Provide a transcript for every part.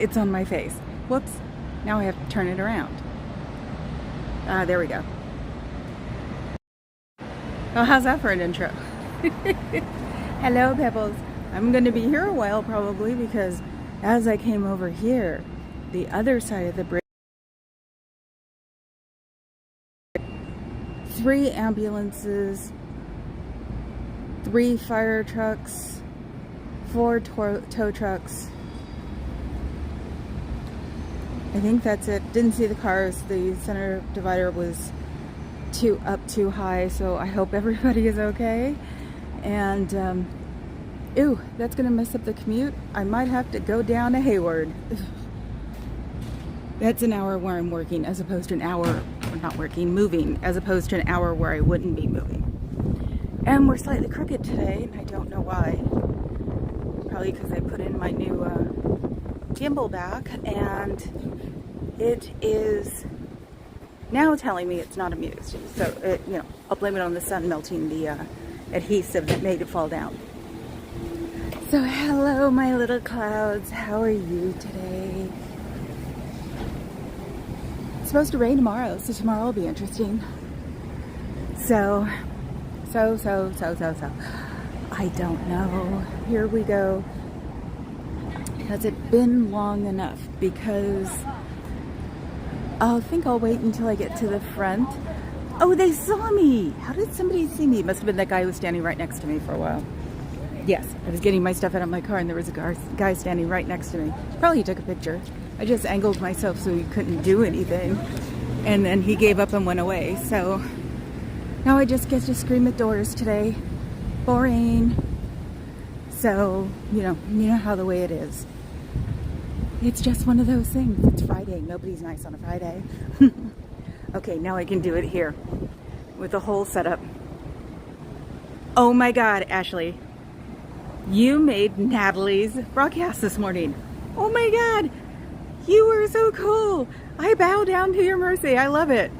It's on my face. Whoops. Now I have to turn it around. There we go. Well, how's that for an intro? Hello, Pebbles. I'm going to be here a while probably because as I came over here, the other side of the bridge, 3 ambulances, 3 fire trucks, 4 tow trucks. I think that's it. Didn't see the cars. The center divider was too high, so I hope everybody is okay. And ew, that's gonna mess up the commute. I might have to go down to Hayward. That's an hour where I'm working as opposed to an hour, not working, moving, as opposed to an hour where I wouldn't be moving. And we're slightly crooked today, and I don't know why. Probably because I put in my new gimbal back, and it is now telling me it's not amused. So, you know, I'll blame it on the sun melting the adhesive that made it fall down. So, hello, my little clouds. How are you today? It's supposed to rain tomorrow, so tomorrow will be interesting. So. I don't know. Here we go. Has it been long enough? Because I think I'll wait until I get to the front. Oh, they saw me. How did somebody see me? It must have been that guy who was standing right next to me for a while. Yes, I was getting my stuff out of my car and there was a guy standing right next to me. Probably took a picture. I just angled myself so he couldn't do anything. And then he gave up and went away. So now I just get to scream at doors today. Boring. So, you know how the way it is. It's just one of those things. It's Friday. Nobody's nice on a Friday. Okay, now I can do it here with the whole setup. Oh my God, Ashley. You made Natalie's broadcast this morning. Oh my God. You were so cool. I bow down to your mercy. I love it.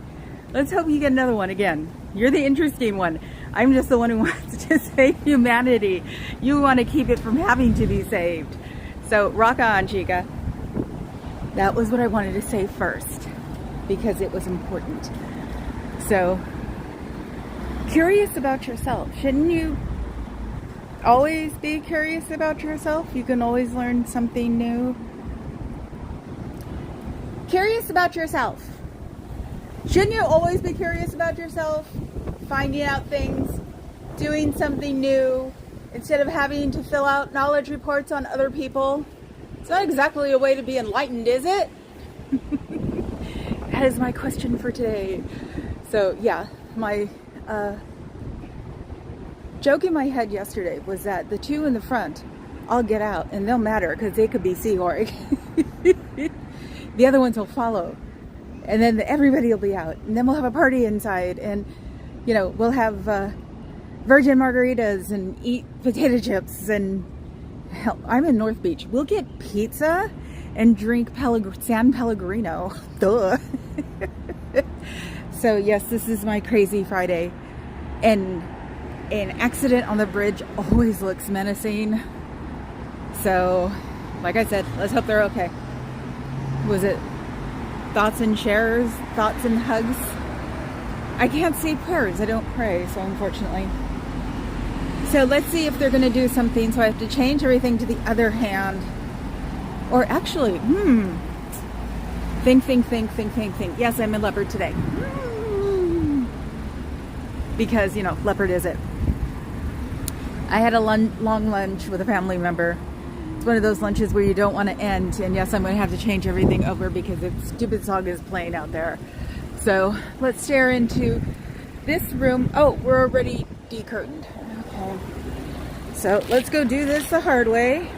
Let's hope you get another one again. You're the interesting one. I'm just the one who wants to save humanity. You want to keep it from having to be saved. So rock on, chica. That was what I wanted to say first because it was important. So, curious about yourself. Shouldn't you always be curious about yourself? You can always learn something new. Curious about yourself. Shouldn't you always be curious about yourself? Finding out things, doing something new, instead of having to fill out knowledge reports on other people. It's not exactly a way to be enlightened, is it? That is my question for today. So yeah, my joke in my head yesterday was that the 2 in the front, I'll get out and they'll matter because they could be Seahorg. The other ones will follow. And then everybody will be out. And then we'll have a party inside. And, you know, we'll have virgin margaritas and eat potato chips. And hell, I'm in North Beach. We'll get pizza and drink San Pellegrino. Duh. So, yes, this is my crazy Friday. And an accident on the bridge always looks menacing. So, like I said, let's hope they're okay. Was it thoughts and shares, thoughts and hugs? I can't say prayers. I don't pray, so unfortunately. So let's see if they're going to do something. So I have to change everything to the other hand. Or actually, think. Yes, I'm in leopard today. Because, you know, leopard is it. I had a long lunch with a family member. It's one of those lunches where you don't want to end. And yes, I'm going to have to change everything over because the stupid song is playing out there. So let's stare into this room. Oh, we're already decurtained. Okay. So let's go do this the hard way.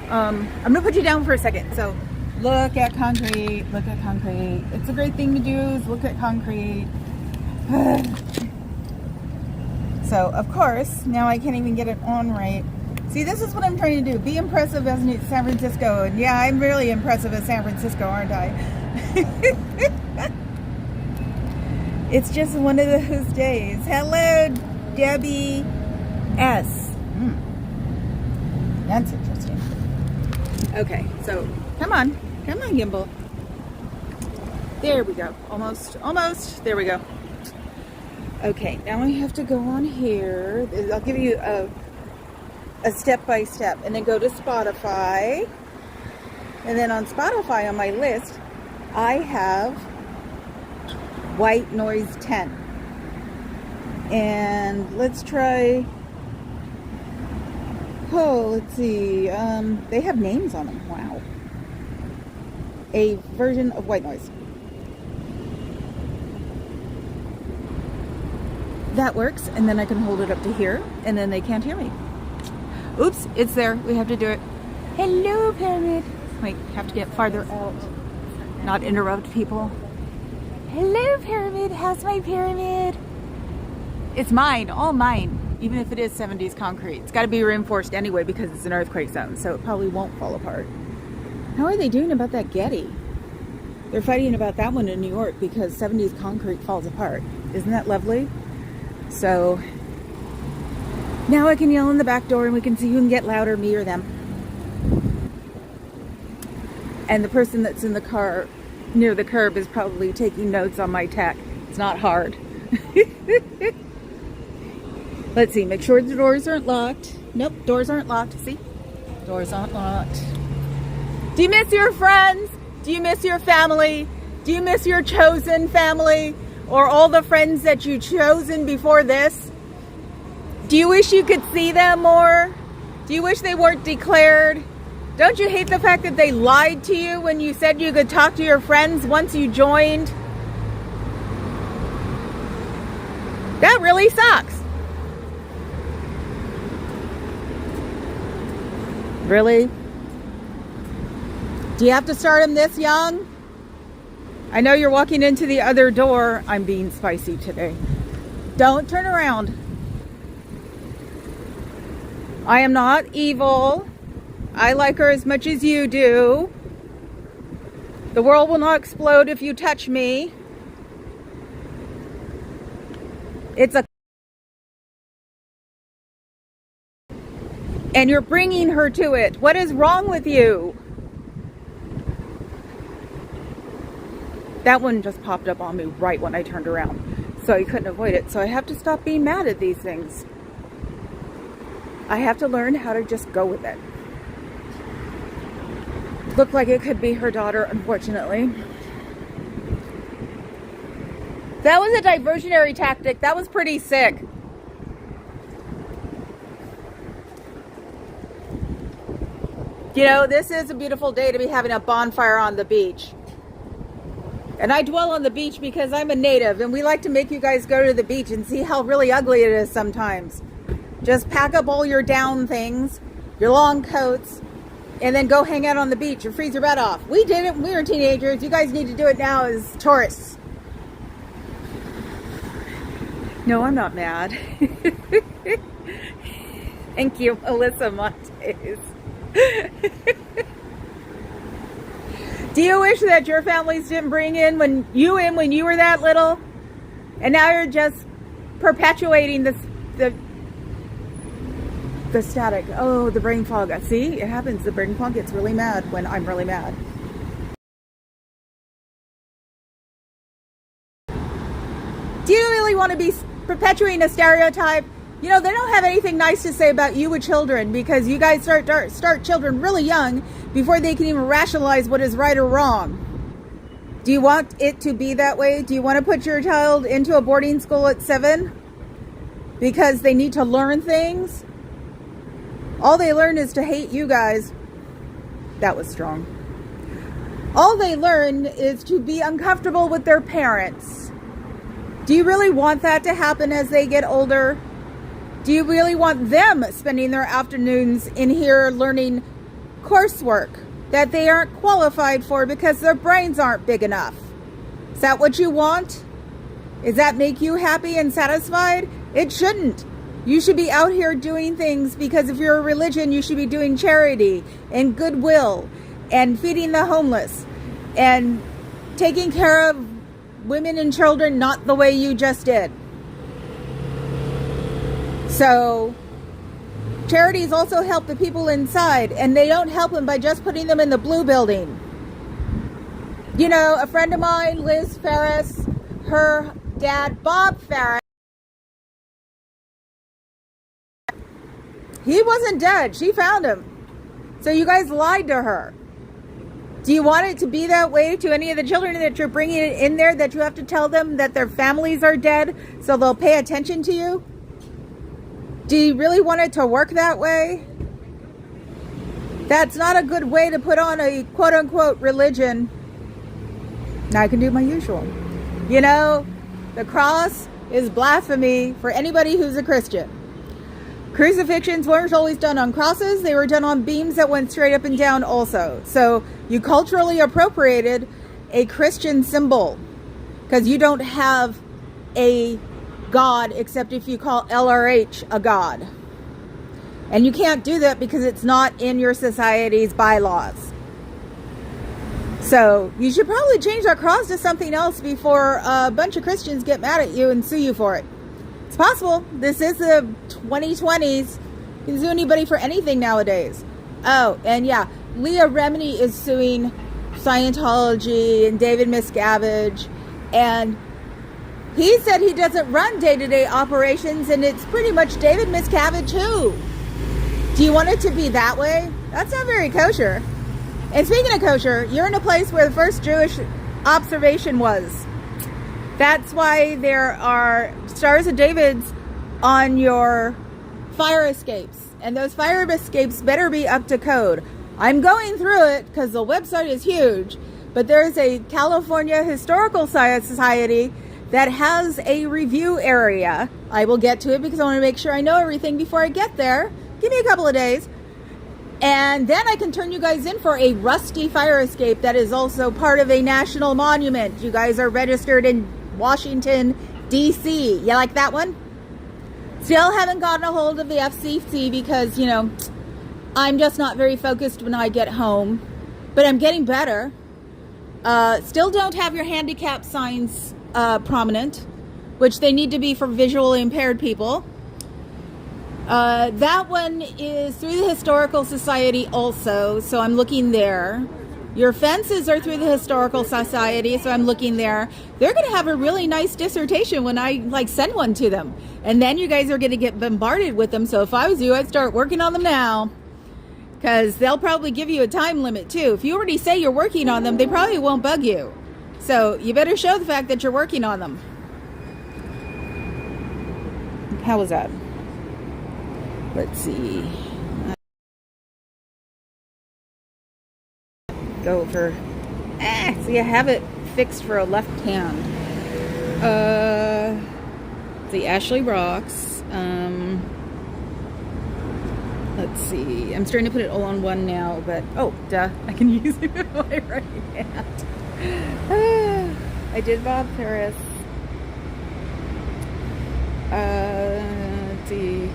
I'm going to put you down for a second. So look at concrete. Look at concrete. It's a great thing to do is look at concrete. So, of course, now I can't even get it on right. See, this is what I'm trying to do. Be impressive as San Francisco. And yeah, I'm really impressive as San Francisco, aren't I? It's just one of those days. Hello, Debbie S. That's interesting. Okay, so Come on. Come on, Gimbal. There we go. Almost. Almost. There we go. Okay, now I have to go on here. I'll give you a step-by-step. And then go to Spotify. And then on Spotify, on my list, I have White Noise 10. And let's try... Oh, let's see. They have names on them. Wow. A version of white noise. That works, and then I can hold it up to here, and then they can't hear me. Oops, it's there. We have to do it. Hello, pyramid. Wait, have to get farther out. Not interrupt people. Hello, pyramid. How's my pyramid? It's mine, all mine. Even if it is 70s concrete. It's got to be reinforced anyway because it's an earthquake zone, so it probably won't fall apart. How are they doing about that Getty? They're fighting about that one in New York because 70s concrete falls apart. Isn't that lovely? So now I can yell in the back door and we can see who can get louder, me or them. And the person that's in the car near the curb is probably taking notes on my tech. It's not hard. Let's see, make sure the doors aren't locked. Nope, doors aren't locked. See? Doors aren't locked. Do you miss your friends? Do you miss your family? Do you miss your chosen family? Or all the friends that you chosen before this? Do you wish you could see them more? Do you wish they weren't declared? Don't you hate the fact that they lied to you when you said you could talk to your friends once you joined? That really sucks. Really? Do you have to start them this young? I know you're walking into the other door. I'm being spicy today. Don't turn around. I am not evil. I like her as much as you do. The world will not explode if you touch me. It's a... And you're bringing her to it. What is wrong with you? That one just popped up on me right when I turned around. So you couldn't avoid it. So I have to stop being mad at these things. I have to learn how to just go with it. Looked like it could be her daughter, unfortunately. That was a diversionary tactic. That was pretty sick. You know, this is a beautiful day to be having a bonfire on the beach. And I dwell on the beach because I'm a native and we like to make you guys go to the beach and see how really ugly it is sometimes. Just pack up all your down things, your long coats, and then go hang out on the beach or freeze your butt off. We did it when we were teenagers. You guys need to do it now as tourists. No, I'm not mad. Thank you, Alyssa Montes. Do you wish that your families didn't bring in when you were that little? And now you're just perpetuating the static. Oh, the brain fog. See, it happens. The brain fog gets really mad when I'm really mad. Do you really want to be perpetuating a stereotype? You know, they don't have anything nice to say about you with children because you guys start children really young before they can even rationalize what is right or wrong. Do you want it to be that way? Do you want to put your child into a boarding school at 7 because they need to learn things? All they learn is to hate you guys. That was strong. All they learn is to be uncomfortable with their parents. Do you really want that to happen as they get older? Do you really want them spending their afternoons in here learning coursework that they aren't qualified for because their brains aren't big enough? Is that what you want? Does that make you happy and satisfied? It shouldn't. You should be out here doing things because if you're a religion, you should be doing charity and goodwill and feeding the homeless and taking care of women and children, not the way you just did. So Charities also help the people inside, and they don't help them by just putting them in the blue building. You know, a friend of mine, Liz Ferris, her dad, Bob Ferris, he wasn't dead. She found him. So you guys lied to her. Do you want it to be that way to any of the children that you're bringing in there, that you have to tell them that their families are dead so they'll pay attention to you? Do you really want it to work that way? That's not a good way to put on a quote-unquote religion. Now I can do my usual. You know, the cross is blasphemy for anybody who's a Christian. Crucifixions weren't always done on crosses. They were done on beams that went straight up and down also. So you culturally appropriated a Christian symbol because you don't have a God except if you call LRH a God. And you can't do that because it's not in your society's bylaws. So you should probably change that cross to something else before a bunch of Christians get mad at you and sue you for it. It's possible. This is the 2020s. You can sue anybody for anything nowadays. Oh, and yeah, Leah Remini is suing Scientology and David Miscavige. And he said he doesn't run day-to-day operations, and it's pretty much David Miscavige who. Do you want it to be that way? That's not very kosher. And speaking of kosher, you're in a place where the first Jewish observation was. That's why there are Stars of David's on your fire escapes. And those fire escapes better be up to code. I'm going through it because the website is huge. But there's a California Historical Society that has a review area. I will get to it because I want to make sure I know everything before I get there. Give me a couple of days. And then I can turn you guys in for a rusty fire escape that is also part of a national monument. You guys are registered in Washington, D.C. You like that one? Still haven't gotten a hold of the FCC because, you know, I'm just not very focused when I get home. But I'm getting better. Still don't have your handicap signs prominent, which they need to be for visually impaired people. That one is through the Historical Society also, so I'm looking there. Your fences are through the Historical Society, so I'm looking there. They're going to have a really nice dissertation when I send one to them. And then you guys are going to get bombarded with them. So if I was you, I'd start working on them now. Because they'll probably give you a time limit too. If you already say you're working on them, they probably won't bug you. So you better show the fact that you're working on them. How was that? Let's see. Go over. See, I have it fixed for a left hand. The Ashley Rocks. Let's see. I'm starting to put it all on one now, but oh, duh! I can use it with my right hand. I did Bob Ferris. Let's see.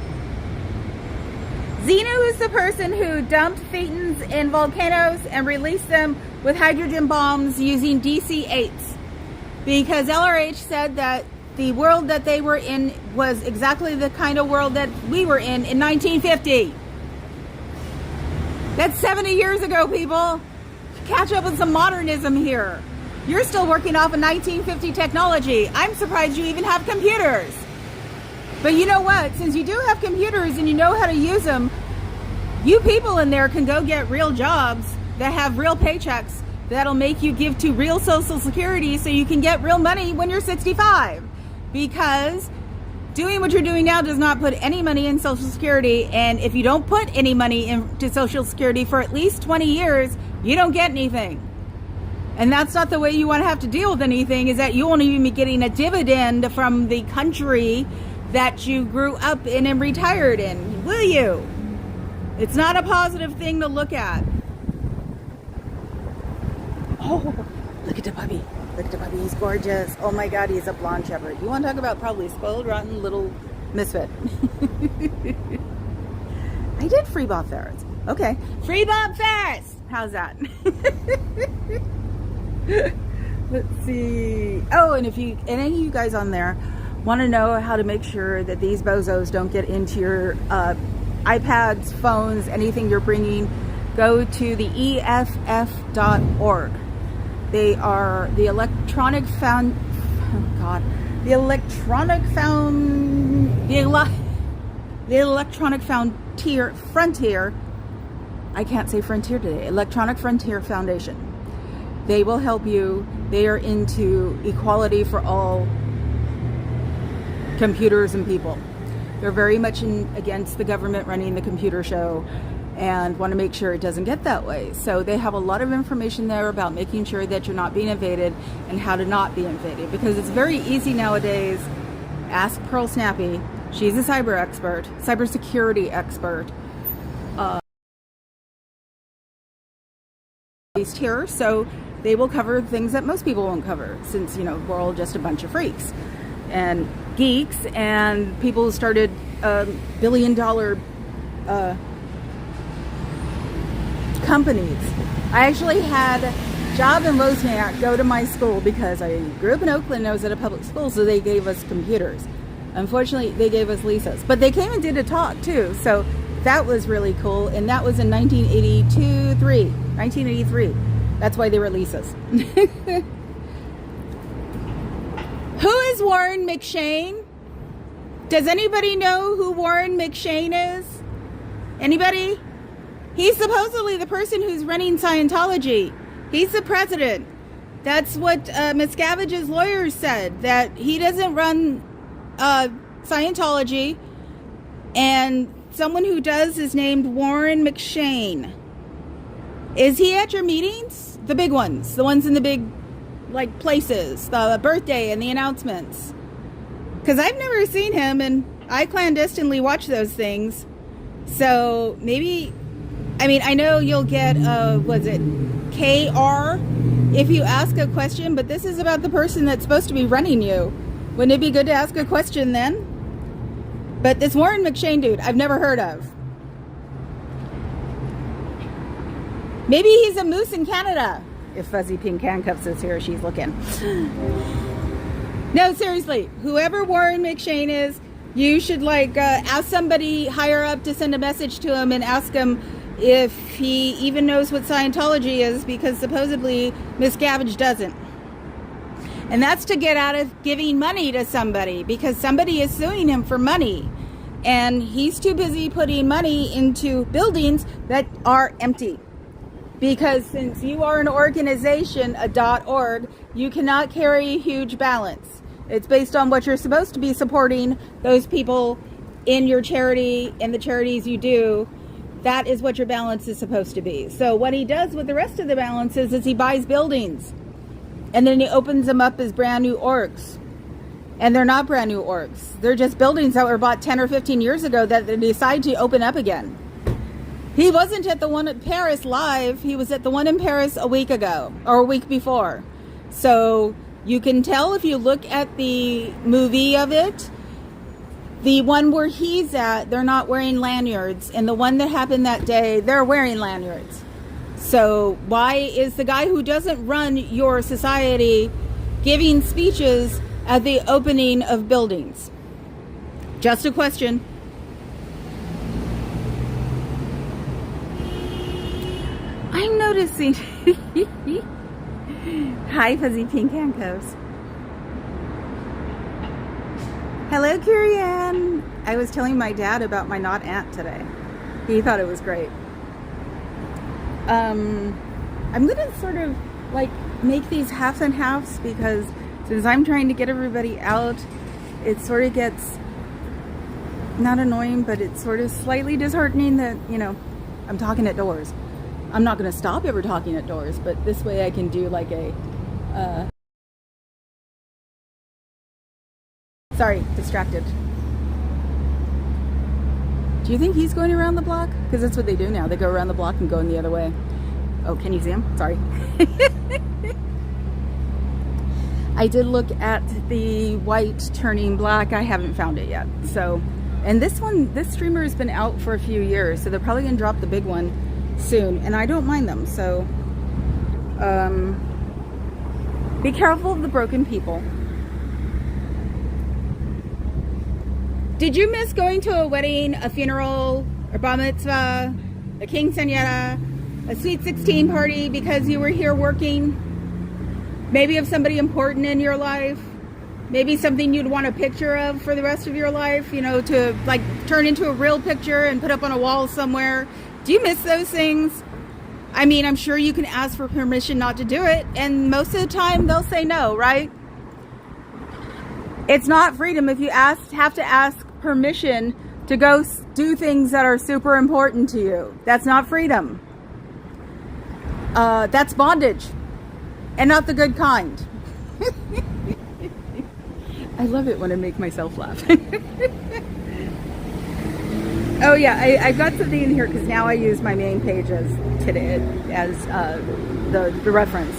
Xenu is the person who dumped thetans in volcanoes and released them with hydrogen bombs using DC-8s. Because LRH said that the world that they were in was exactly the kind of world that we were in 1950. That's 70 years ago, people. Catch up with some modernism here. You're still working off of 1950 technology. I'm surprised you even have computers. But you know what? Since you do have computers and you know how to use them, you people in there can go get real jobs that have real paychecks that'll make you give to real Social Security so you can get real money when you're 65. Because doing what you're doing now does not put any money in Social Security. And if you don't put any money into Social Security for at least 20 years, you don't get anything. And that's not the way you want to have to deal with anything, is that you won't even be getting a dividend from the country that you grew up in and retired in, will you? It's not a positive thing to look at. Oh, look at the puppy. Look at the puppy. He's gorgeous. Oh my God, he's a blonde shepherd. You want to talk about probably spoiled, rotten little misfit. I did free Bob Ferris. Okay. Free Bob Ferris. How's that? Let's see. Oh, and if any of you guys on there want to know how to make sure that these bozos don't get into your iPads, phones, anything you're bringing, go to the EFF.org. They are the electronic found. Oh God, the electronic frontier. I can't say frontier today. Electronic Frontier Foundation. They will help you. They are into equality for all computers and people. They're very much against the government running the computer show and want to make sure it doesn't get that way. So they have a lot of information there about making sure that you're not being invaded and how to not be invaded, because it's very easy nowadays. Ask Pearl Snappy. She's a cybersecurity expert. Based here, so they will cover things that most people won't cover, since we're all just a bunch of freaks and geeks and people who started billion-dollar companies. I actually had Job and Wozniak go to my school because I grew up in Oakland and I was at a public school, so they gave us computers. Unfortunately, they gave us Lisas, but they came and did a talk too, so that was really cool, and that was in 1983. That's why they were Lisas. Who is Warren McShane? Does anybody know who Warren McShane is? Anybody? He's supposedly the person who's running Scientology. He's the president. That's what Miscavige's lawyers said, that he doesn't run Scientology, and someone who does is named Warren McShane. Is he at your meetings? The big ones, the ones in the big places, the birthday and the announcements. Because I've never seen him, and I clandestinely watch those things. So maybe, I know you'll get KR if you ask a question, but this is about the person that's supposed to be running you. Wouldn't it be good to ask a question then? But this Warren McShane dude, I've never heard of. Maybe he's a moose in Canada. If Fuzzy Pink Handcuffs is here, she's looking. No, seriously, whoever Warren McShane is, you should ask somebody higher up to send a message to him and ask him if he even knows what Scientology is, because supposedly Miscavige doesn't. And that's to get out of giving money to somebody, because somebody is suing him for money. And he's too busy putting money into buildings that are empty. Because since you are an organization, a .org, you cannot carry a huge balance. It's based on what you're supposed to be supporting, those people in your charity and the charities you do. That is what your balance is supposed to be. So what he does with the rest of the balances is he buys buildings. And then he opens them up as brand new orgs. And they're not brand new orgs. They're just buildings that were bought 10 or 15 years ago that they decide to open up again. He wasn't at the one at Paris live. He was at the one in Paris a week ago, or a week before. So you can tell if you look at the movie of it, the one where he's at, they're not wearing lanyards. And the one that happened that day, they're wearing lanyards. So why is the guy who doesn't run your society giving speeches at the opening of buildings? Just a question. I'm noticing. Hi, Fuzzy Pink Handcuffs. Hello, Carrie-Ann. I was telling my dad about my not aunt today. He thought it was great. I'm gonna sort of make these halves and halves, because since I'm trying to get everybody out, it sort of gets not annoying, but it's sort of slightly disheartening that, I'm talking at doors. I'm not going to stop ever talking at doors, but this way I can do sorry, distracted. Do you think he's going around the block? Because that's what they do now. They go around the block and go in the other way. Oh, can you see him? Sorry. I did look at the white turning black. I haven't found it yet. So, and this streamer has been out for a few years, so they're probably going to drop the big one soon, and I don't mind them. So be careful of the broken people. Did you miss going to a wedding, a funeral, a bar mitzvah, a quinceañera, a sweet 16 party because you were here working, maybe of somebody important in your life, maybe something you'd want a picture of for the rest of your life, you know, to like turn into a real picture and put up on a wall somewhere. Do you miss those things? I mean, I'm sure you can ask for permission not to do it, and most of the time they'll say no, right? It's not freedom if you have to ask permission to go do things that are super important to you. That's not freedom. That's bondage, and not the good kind. I love it when I make myself laugh. Oh yeah, I got something in here because now I use my main page as the reference.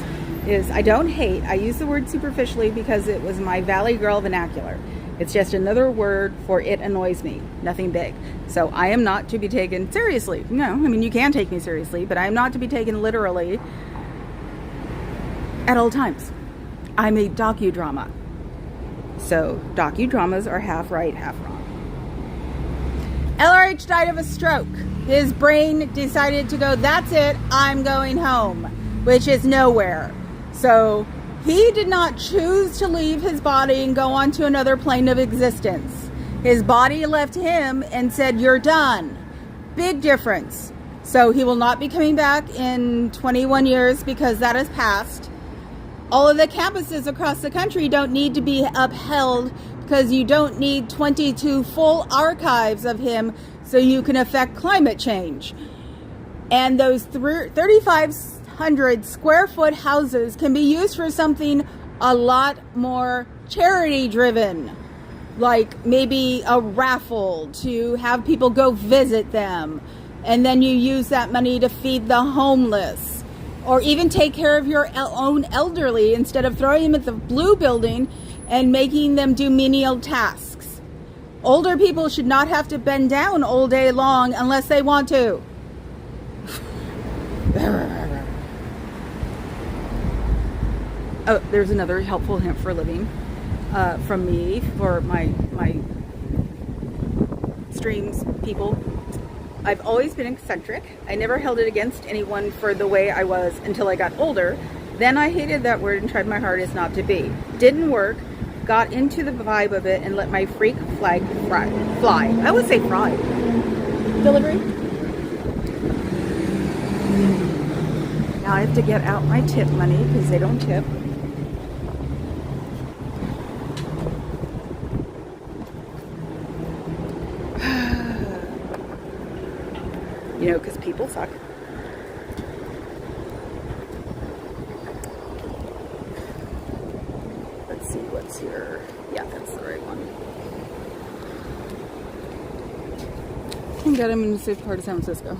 Is I don't hate. I use the word superficially because it was my Valley Girl vernacular. It's just another word for it annoys me. Nothing big. So I am not to be taken seriously. No, I mean, you can take me seriously, but I am not to be taken literally at all times. I'm a docudrama. So docudramas are half right, half wrong. LRH died of a stroke. His brain decided to go, that's it, I'm going home, which is nowhere. So he did not choose to leave his body and go on to another plane of existence. His body left him and said, you're done. Big difference. So he will not be coming back in 21 years because that has passed. All of the campuses across the country don't need to be upheld because you don't need 22 full archives of him so you can affect climate change. And those 3,500 square foot houses can be used for something a lot more charity driven, like maybe a raffle to have people go visit them, and then you use that money to feed the homeless, or even take care of your own elderly instead of throwing them at the blue building and making them do menial tasks. Older people should not have to bend down all day long unless they want to. Oh, there's another helpful hint for living from me for my streams people. I've always been eccentric. I never held it against anyone for the way I was until I got older. Then I hated that word and tried my hardest not to be. Didn't work. Got into the vibe of it and let my freak flag fly. I would say fry. Delivery. Now I have to get out my tip money because they don't tip. You know, because people suck. Let's see what's here. Yeah, that's the right one. Can get him in the safe part of San Francisco.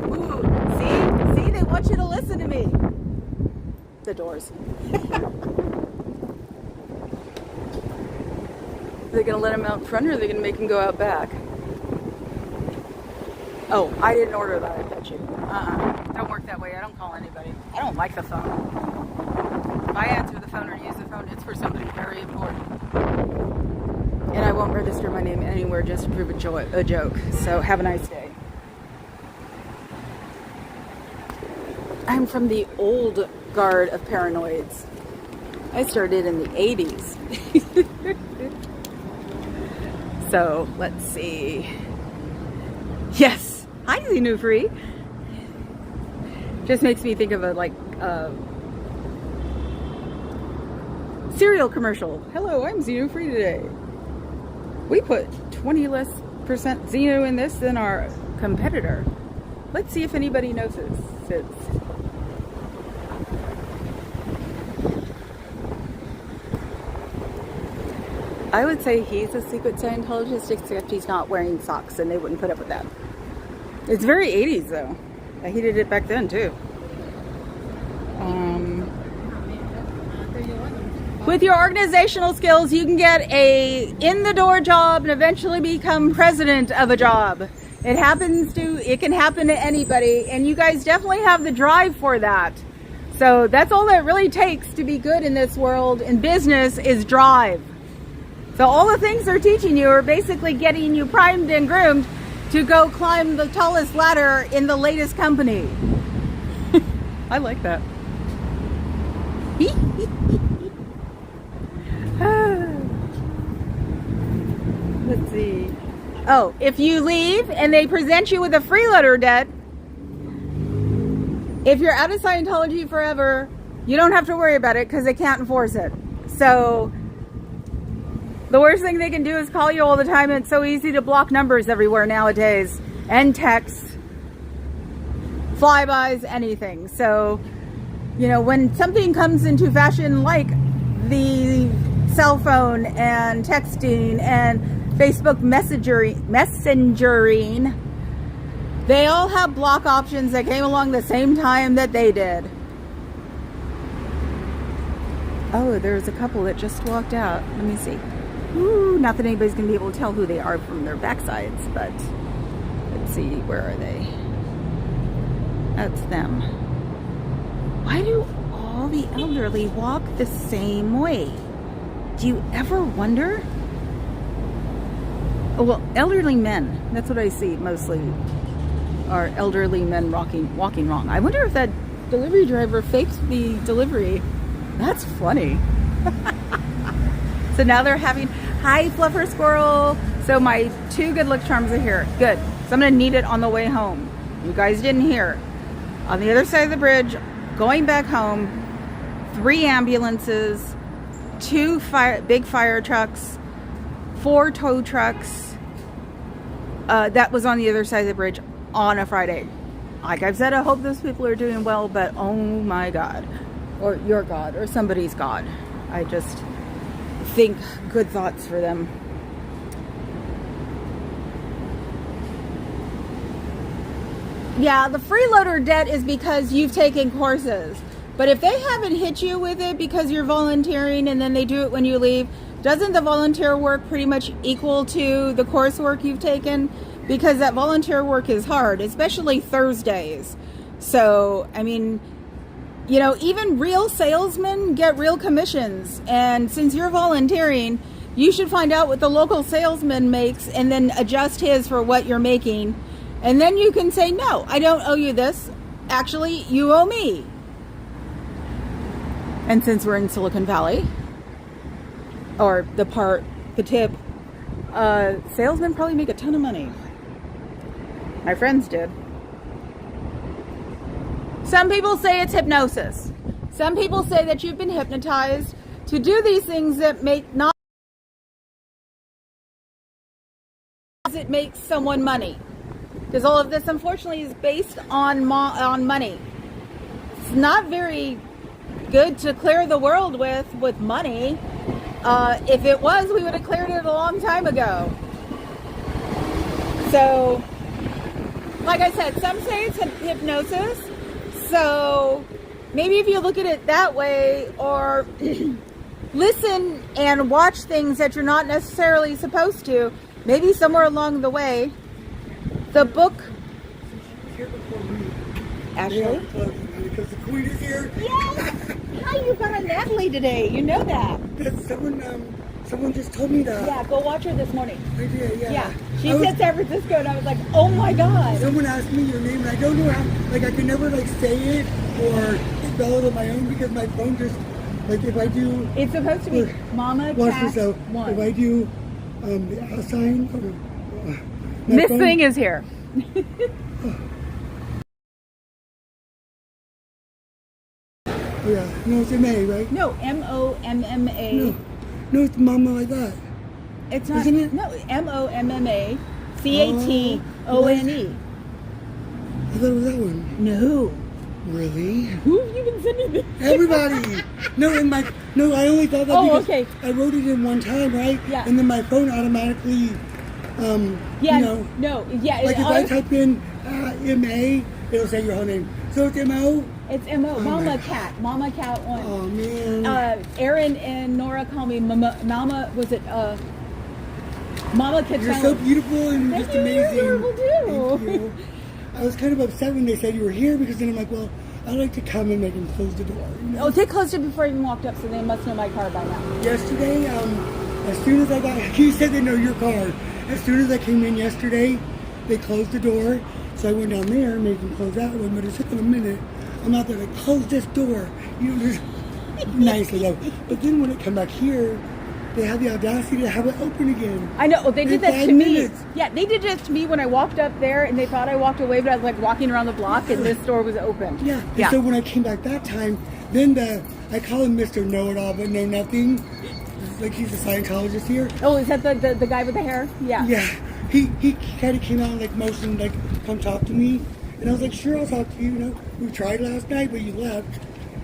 Ooh, see, they want you to listen to me. The doors. Are they going to let him out front, or are they going to make him go out back? Oh, I didn't order that, I bet you. Don't work that way. I don't call anybody. I don't like the phone. If I answer the phone or use the phone, it's for something very important. And I won't register my name anywhere just to prove a joke. So have a nice day. I'm from the old guard of paranoids. I started in the 80s. So let's see. Yes. Hi, Xenofree. Just makes me think of a cereal commercial. Hello, I'm Xenofree today. We put 20% less Xeno in this than our competitor. Let's see if anybody notices. I would say he's a secret Scientologist, except he's not wearing socks, and they wouldn't put up with that. It's very 80s, though. I hated it back then, too. With your organizational skills, you can get a in-the-door job and eventually become president of a job. It can happen to anybody, and you guys definitely have the drive for that. So that's all that really takes to be good in this world. In business is drive. So all the things they're teaching you are basically getting you primed and groomed to go climb the tallest ladder in the latest company. I like that. Let's see. Oh, if you leave and they present you with a freeloader debt, if you're out of Scientology forever, you don't have to worry about it because they can't enforce it. So the worst thing they can do is call you all the time. It's so easy to block numbers everywhere nowadays, and texts, flybys, anything. So, you know, when something comes into fashion like the cell phone and texting and Facebook messengering, they all have block options that came along the same time that they did. Oh, there's a couple that just walked out. Let me see. Ooh, not that anybody's going to be able to tell who they are from their backsides, but let's see, where are they? That's them. Why do all the elderly walk the same way? Do you ever wonder? Oh, well, elderly men, that's what I see mostly, are elderly men walking wrong. I wonder if that delivery driver faked the delivery. That's funny. So now they're having, hi Fluffer Squirrel. So my 2 good luck charms are here. Good. So I'm going to need it on the way home. You guys didn't hear. On the other side of the bridge, going back home, 3 ambulances, 2 big fire trucks, 4 tow trucks. That was on the other side of the bridge on a Friday. Like I've said, I hope those people are doing well, but oh my God. Or your God, or somebody's God. I just think good thoughts for them. Yeah, the freeloader debt is because you've taken courses. But if they haven't hit you with it because you're volunteering and then they do it when you leave, doesn't the volunteer work pretty much equal to the coursework you've taken? Because that volunteer work is hard, especially Thursdays. So, I mean, you know, even real salesmen get real commissions. And since you're volunteering, you should find out what the local salesman makes and then adjust his for what you're making. And then you can say, no, I don't owe you this. Actually, you owe me. And since we're in Silicon Valley, or the tip, salesmen probably make a ton of money. My friends did. Some people say it's hypnosis. Some people say that you've been hypnotized to do these things that it makes someone money. Because all of this, unfortunately, is based on money. It's not very good to clear the world with money. If it was, we would have cleared it a long time ago. So, like I said, some say it's hypnosis. So maybe if you look at it that way, or listen and watch things that you're not necessarily supposed to, maybe somewhere along the way, the book. Here before me. Ashley? Because the queen is here. Yes! Hi, you got a Natalie today. You know that. That's someone just told me that. Yeah, go watch her this morning. I did, yeah. Yeah, she said San Francisco, and I was like, oh my God. Someone asked me your name, and I don't know how, like, I can never, like, say it or spell it on my own because my phone just, like, if I do... It's supposed to be Mama Cat so 1. if I do the sign... This thing is here. Oh, yeah. No, it's M-A, right? No, M-O-M-M-A. No, it's Mama like that. It's not. Isn't it? No, M-O-M-M-A C-A-T-O-N-E. I thought it was that one. No. Really? Who have you been sending this? Everybody. No, I only thought that because okay. I wrote it in one time, right? Yeah. And then my phone automatically, Yeah, you know. no, yeah. Like if I type in M-A, it'll say your whole name. So it's M-O? It's M-O, Mama Cat 1. Oh, man. Aaron and Nora call me Mama, was it, Mama Cat. You're so beautiful and just amazing. You're beautiful too. Thank you. I was kind of upset when they said you were here because then I'm like, well, I like to come and make them close the door. You know? Oh, they closed it before I even walked up, so they must know my car by now. Yesterday, I as soon as I got, he said they know your car. As soon as I came in yesterday, they closed the door. So I went down there, made them close that one, but it took them a minute. I'm out there like, close this door. You know, just nicely. Though. But then when it come back here, they have the audacity to have it open again. I know. They did In that to 5 me. minutes. Yeah, they did that to me when I walked up there, and they thought I walked away, but I was like walking around the block, and this door was open. Yeah. And so when I came back that time, then I call him Mr. Know-It-All, but know nothing. Like he's a Scientologist here. Oh, is that the guy with the hair? Yeah. Yeah. He kind of came out and like motioned like come talk to me, and I was like, sure, I'll talk to you. You know, we tried last night, but you left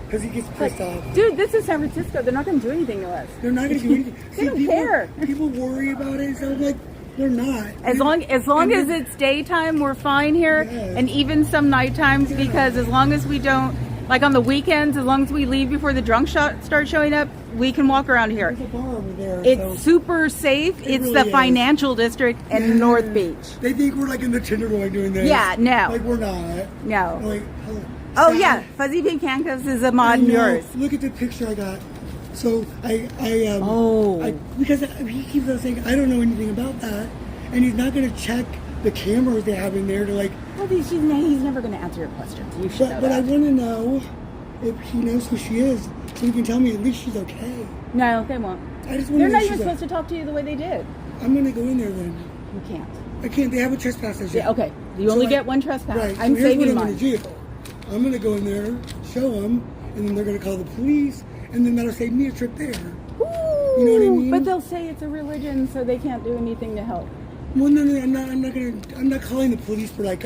because he gets pissed off. Dude, this is San Francisco. They're not going to do anything to us. They're not going to do anything. They don't care. People worry about it. So I'm like, they're not. As long as it's daytime, we're fine here, Yes. and even some night times, because as long as we don't, like on the weekends, as long as we leave before the drunk start showing up, we can walk around here. There's a bar over there. It's super safe. It's really the is. financial district in North Beach. They think we're like in the Tenderloin doing this. Yeah, no. Like we're not. No. Like, Oh yeah, Fuzzy Pink Handcuffs is a mod I in know. yours. Look at the picture I got. So because he keeps on saying I don't know anything about that, and he's not going to check the cameras they have in there to like. Well, he's never going to answer your questions. You should know But I that. want to know if he knows who she is, so he can tell me at least she's okay. No, they won't. I just want They're to know not she's even supposed to talk to you the way they did. I'm going to go in there then. You can't. I can't. They have a trespass issue. Yeah, okay. You only get one trespass. Right. I'm so here's saving what I'm mine. going to do. I'm going to go in there, show them, and then they're going to call the police, and then that'll save me a trip there. Ooh, You know what I mean? But they'll say it's a religion, so they can't do anything to help. Well, no, I'm not calling the police for like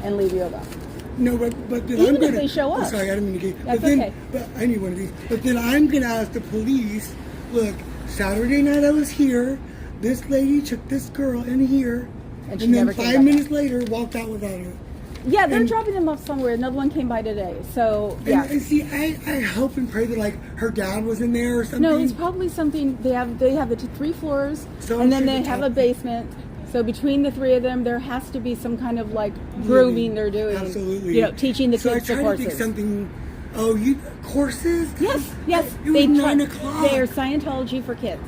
And leave you alone. No, but then Even I'm if gonna. they show up. Sorry, I didn't mean to get. That's but then, okay. But I need one of these. But then I'm gonna ask the police. Look, Saturday night I was here. This lady took this girl in here, And she and then never came 5 back minutes later walked out without her. Yeah, they're And- dropping them off somewhere. Another one came by today. So, yeah. And see, I hope and pray that like her dad was in there or something. No, it's probably something they have the 3 floors, So and I'm then sure they the have top- a basement. So between the 3 of them, there has to be some kind of like grooming they're doing. Absolutely. You know, teaching the so kids I the tried to think courses. something. Oh, you courses? Yes. It was 9 o'clock. They are Scientology for kids,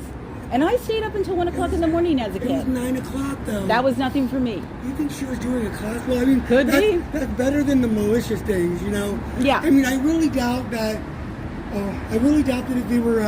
and I stayed up until 1 o'clock in the morning as a It was kid. 9 o'clock though. That was nothing for me. You think she was doing a class? Well, I mean, Could that's, be. That's better than the malicious things, you know. Yeah. I mean, I really doubt that. I really doubt that if they were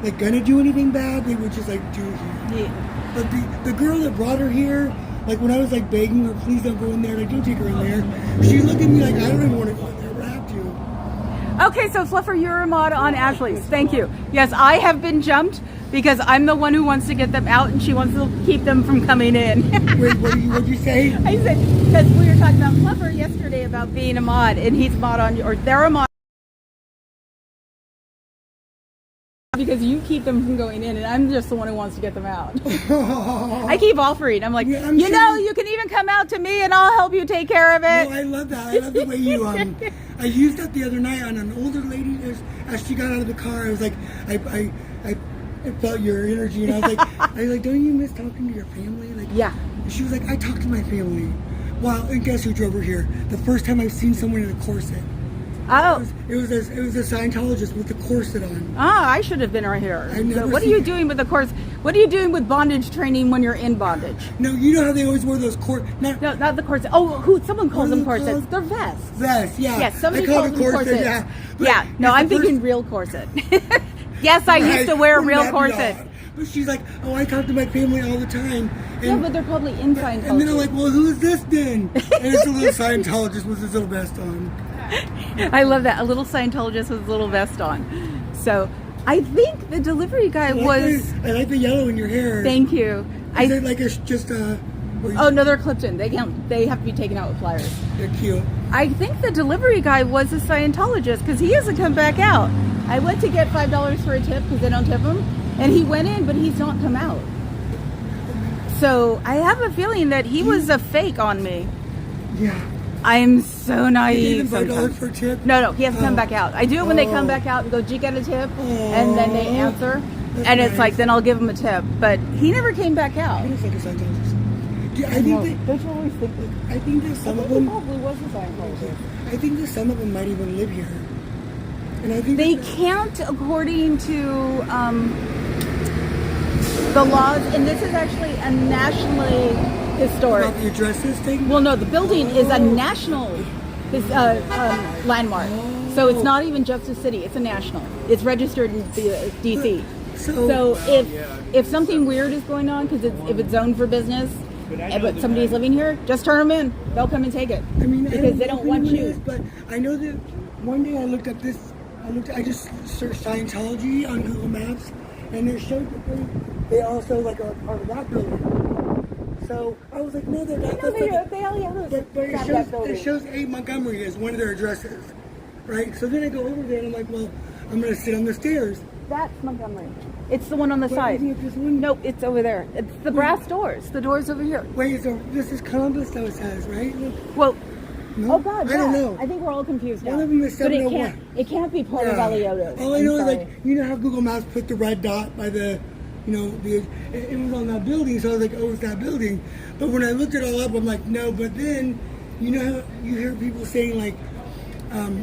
like gonna do anything bad, they would just like do it here. Yeah. But the girl that brought her here, like when I was like begging her, please don't go in there, like don't take her in there. She looked at me like I don't even want to go in there, but I have to. Okay, so Fluffer, you're a mod on Ashley's. Thank you. Yes, I have been jumped because I'm the one who wants to get them out, and she wants to keep them from coming in. Wait, what'd you say? I said, because we were talking about Fluffer yesterday about being a mod, and he's a mod on, or they're a mod because you keep them from going in, and I'm just the one who wants to get them out. I keep offering. I'm like, Yeah, I'm you sure know, you- you can even come out to me, and I'll help you take care of it. Oh, I love that. I love the way you I used that the other night on an older lady as she got out of the car. I was like, I felt your energy, and I was like, don't you miss talking to your family? Like, Yeah. She was like, I talk to my family. Wow, and guess who drove her here? The first time I've seen someone in a corset. Oh. It was a Scientologist with the corset on. Ah, I should have been right here. I've never So what are seen- you doing with the course? What are you doing with bondage training when you're in bondage? No, you know how they always wear those No, not the corset. Oh, someone calls What them are they corsets. called? They're vests. Vest, yeah. Yes, somebody I call calls it them corsets. Yeah, but Yeah, no, it's I'm the first- thinking real corset. Yes, I used to wear a Wouldn't real that be corset. odd? But she's like, oh, I talk to my family all the time. And, Yeah, but they're probably in Scientology. and then I'm like, well, who is this then? And it's a little Scientologist with his little vest on. I love that. A little Scientologist with a little vest on. So I think the delivery guy I like the yellow in your hair. Thank you. Is it like it's just Oh no, they're clipped in. They can't. They have to be taken out with pliers. They're cute. I think the delivery guy was a Scientologist because he hasn't come back out. I went to get $5 for a tip because they don't tip him, and he went in, but he's not come out. So I have a feeling that he was a fake on me. Yeah. I'm so You naive. gave him $5 sometimes. for a tip? No, he hasn't come Oh. back out. I do it when they come Oh. back out and go, "Do you get a tip?" And then they Oh. answer, That's and it's nice. like, then I'll give him a tip. But he never came back out. He looks like a Scientologist. Yeah, I No, think that don't you always think that? I think that I some think of he them. probably was a Scientologist. I think that some of them might even live here. And I think They can't, according to the laws, and this is actually a nationally historic. About the addresses thing? Well, no, the building is a national landmark. So it's not even just a city; it's a national. It's registered in D.C. So if something weird is going on, because if it's zoned for business, but somebody's living here, just turn them in. They'll come and take it. I mean, because they don't want you. But I know that one day I looked up this. I just searched Scientology on Google Maps, and it showed that they also like are part of that building. So I was like, no, they're not. But it shows 8 Montgomery as one of their addresses, right? So then I go over there and I'm like, well, I'm gonna sit on the stairs. That's Montgomery. It's the one on the side. Isn't it just one? Nope, it's over there. It's the brass doors. The door's over here. Wait, so this is Columbus, though it says, right? Well, no? oh God, I don't know. I think we're all confused now. One of them is but 701. it can't be part of Alioto. All I know is like, you know how Google Maps put the red dot by the, it was on that building, so I was like, oh, it's that building. But when I looked it all up, I'm like, no. But then, you know how you hear people saying like,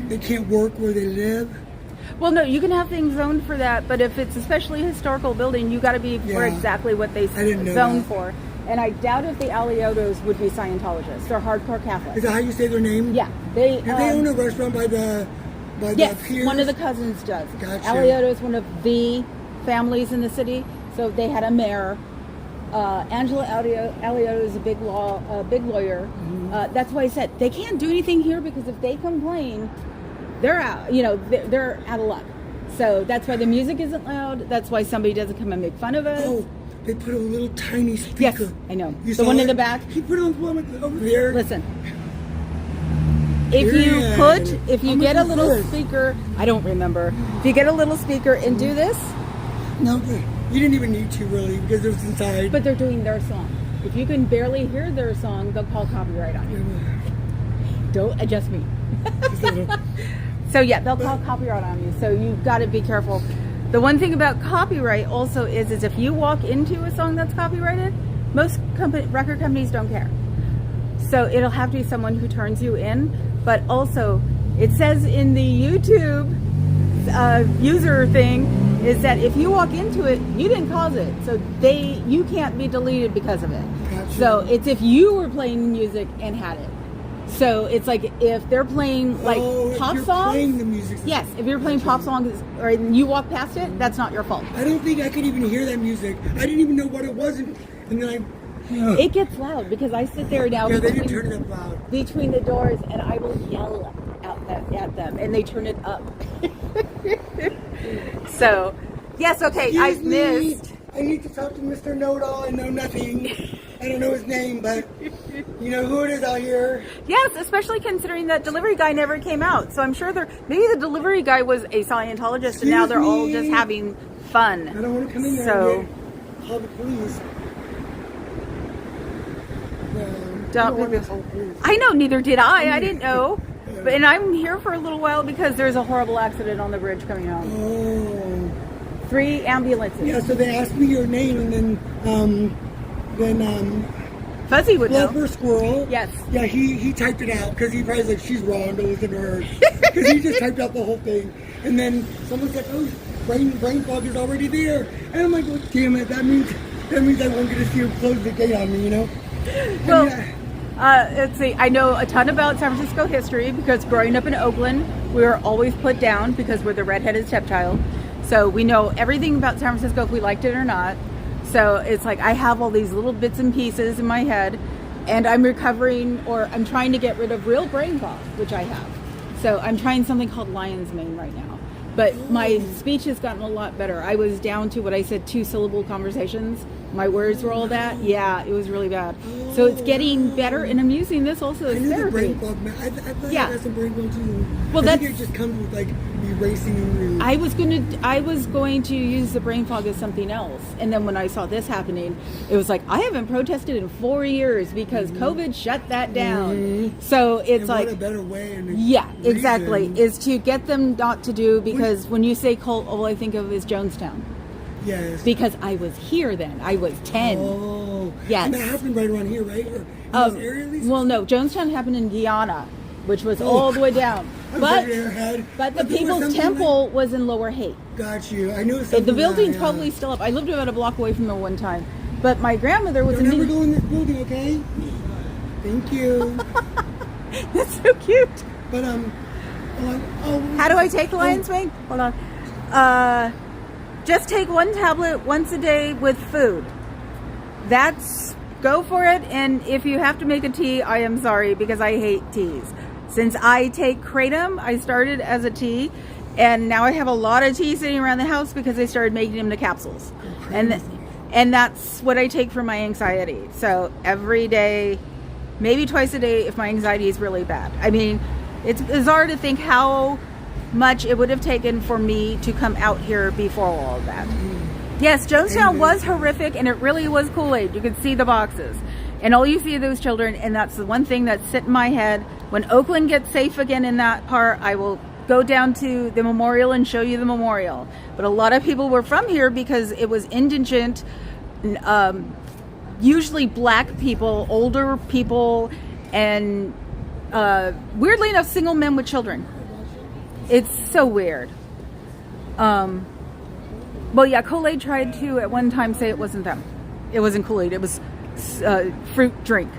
they can't work where they live. Well, no, you can have things zoned for that, but if it's especially a historical building, you got to be for exactly what they zoned for. And I doubt if the Aliotos would be Scientologists. They're hardcore Catholics. Is that how you say their name? Yeah. Do they own a restaurant by the piers? One of the cousins does. Gotcha. Alioto is one of the families in the city, so they had a mayor. Angela Alioto is a big lawyer. Mm-hmm. That's why I said they can't do anything here because if they complain, they're out. They're out of luck. So that's why the music isn't loud. That's why somebody doesn't come and make fun of us. Oh, they put a little tiny speaker. Yes, I know. You The one saw in it? the back. He put it on one over there. Listen. If you get a little speaker, I don't remember. If you get a little speaker and do this. No, you didn't even need to really because it was inside. But they're doing their song. If you can barely hear their song, they'll call copyright on you. Don't adjust me. So yeah, they'll call copyright on you. So you've got to be careful. The one thing about copyright also is if you walk into a song that's copyrighted, most record companies don't care. So it'll have to be someone who turns you in. But also, it says in the YouTube user thing is that if you walk into it, you didn't cause it. So you can't be deleted because of it. Gotcha. So it's if you were playing music and had it. So it's like if they're playing like pop songs. Playing the music. Yes, if you're playing pop songs or you walk past it, that's not your fault. I don't think I could even hear that music. I didn't even know what it was, and then It gets loud because I sit there now. Yeah, they didn't turn it up loud. Between the doors, and I will yell at them, and they turn it up. So, yes, okay, I've missed. I need to talk to Mr. Know-It-All. I know nothing. I don't know his name, but you know who it is out here. Yes, especially considering that delivery guy never came out. So I'm sure maybe the delivery guy was a Scientologist, and now they're all just having fun. I don't want to come in there and call the police. I know, neither did I didn't know. And I'm here for a little while because there's a horrible accident on the bridge coming home. Oh. 3 ambulances. Yeah, so they asked me your name, and then Fuzzy would know. Flopper Squirrel. Yes. Yeah, he typed it out because he probably like, she's wrong, don't listen to her. Because he just typed out the whole thing. And then someone's like, oh, brain fog is already there. And I'm like, well, damn it, that means I won't get to see her close the gate on me, you know? Well, let's see, I know a ton about San Francisco history because growing up in Oakland, we were always put down because we're the redheaded stepchild. So we know everything about San Francisco if we liked it or not. So it's like I have all these little bits and pieces in my head, and I'm recovering, or I'm trying to get rid of real brain fog, which I have. So I'm trying something called lion's mane right now. But my speech has gotten a lot better. I was down to what I said, 2-syllable conversations. My words were all that. Yeah, it was really bad. So it's getting better, and I'm using this also as therapy. I feel like I got some brain fog too. Well, I think it just comes with like erasing and I was going to use the brain fog as something else, and then when I saw this happening, it was like I haven't protested in 4 years because COVID shut that down. So it's and like what a better way. Exactly, is to get them not to do, because when you say cult, all I think of is Jonestown. Yes. Because I was here then. I was 10. Oh. Yes. And that happened right around here, right? Or in this area at least? Well, no. Jonestown happened in Guyana. which was all the way down. But the there was People's something Temple was in Lower Haight. Got you. I knew something. The building's that, probably still up. I lived about a block away from there one time. But my grandmother was Don't ever go in this building, okay? Thank you. That's so cute. But How do I take the lion's wing? Hold on. Just take one tablet once a day with food. Go for it. And if you have to make a tea, I am sorry, because I hate teas. Since I take kratom, I started as a tea, and now I have a lot of tea sitting around the house because I started making them into capsules. And that's what I take for my anxiety. So every day, maybe twice a day if my anxiety is really bad. I mean, it's bizarre to think how much it would have taken for me to come out here before all of that. Yes, Jonestown was horrific, and it really was Kool-Aid. You could see the boxes. And all you see are those children, and that's the one thing that's sit in my head. When Oakland gets safe again in that part, I will go down to the memorial and show you the memorial. But a lot of people were from here because it was indigent, usually black people, older people, and weirdly enough, single men with children. It's so weird. Well, yeah, Kool-Aid tried to at one time say it wasn't them. It wasn't Kool-Aid. It was fruit drink.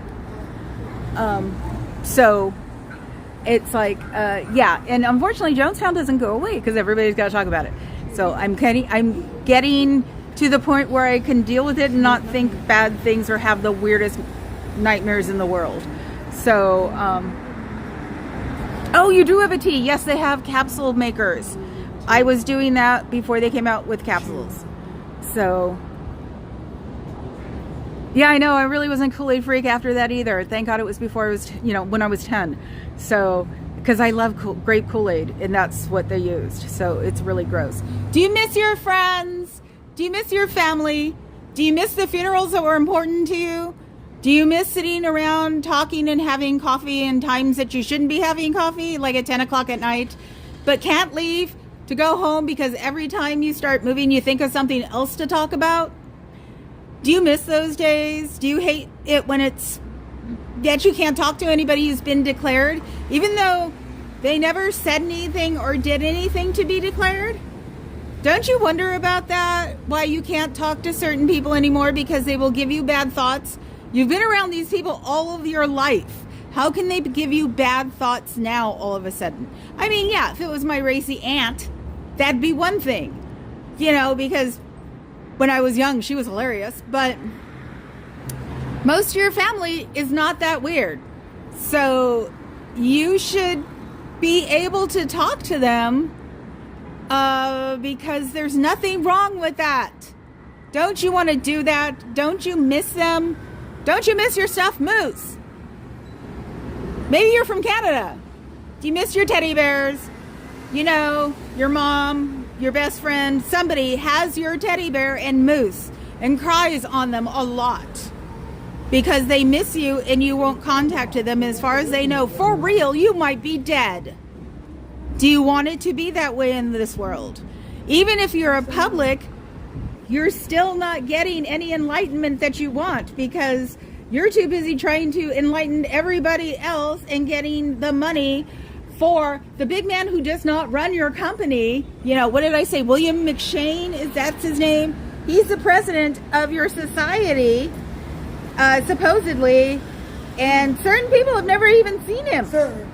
So it's like, yeah. And unfortunately, Jonestown doesn't go away because everybody's got to talk about it. So I'm getting to the point where I can deal with it and not think bad things or have the weirdest nightmares in the world. So, oh, you do have a tea. Yes, they have capsule makers. I was doing that before they came out with capsules. So, yeah, I know. I really wasn't Kool-Aid freak after that either. Thank God it was before I was, when I was 10. So, because I love grape Kool-Aid, and that's what they used. So it's really gross. Do you miss your friends? Do you miss your family? Do you miss the funerals that were important to you? Do you miss sitting around talking and having coffee in times that you shouldn't be having coffee, like at 10 o'clock at night, but can't leave to go home because every time you start moving, you think of something else to talk about? Do you miss those days? Do you hate it when it's that you can't talk to anybody who's been declared, even though they never said anything or did anything to be declared? Don't you wonder about that? Why you can't talk to certain people anymore because they will give you bad thoughts? You've been around these people all of your life. How can they give you bad thoughts now all of a sudden? I mean, yeah, if it was my racy aunt, that'd be one thing, because when I was young, she was hilarious, but most of your family is not that weird. So you should be able to talk to them because there's nothing wrong with that. Don't you want to do that? Don't you miss them? Don't you miss your stuffed moose? Maybe you're from Canada. Do you miss your teddy bears? Your mom, your best friend, somebody has your teddy bear and moose and cries on them a lot because they miss you and you won't contact them. As far as they know, for real, you might be dead. Do you want it to be that way in this world? Even if you're a public, you're still not getting any enlightenment that you want because you're too busy trying to enlighten everybody else and getting the money for the big man who does not run your company. What did I say? William McShane, that's his name? He's the president of your society, supposedly, and certain people have never even seen him. Sir.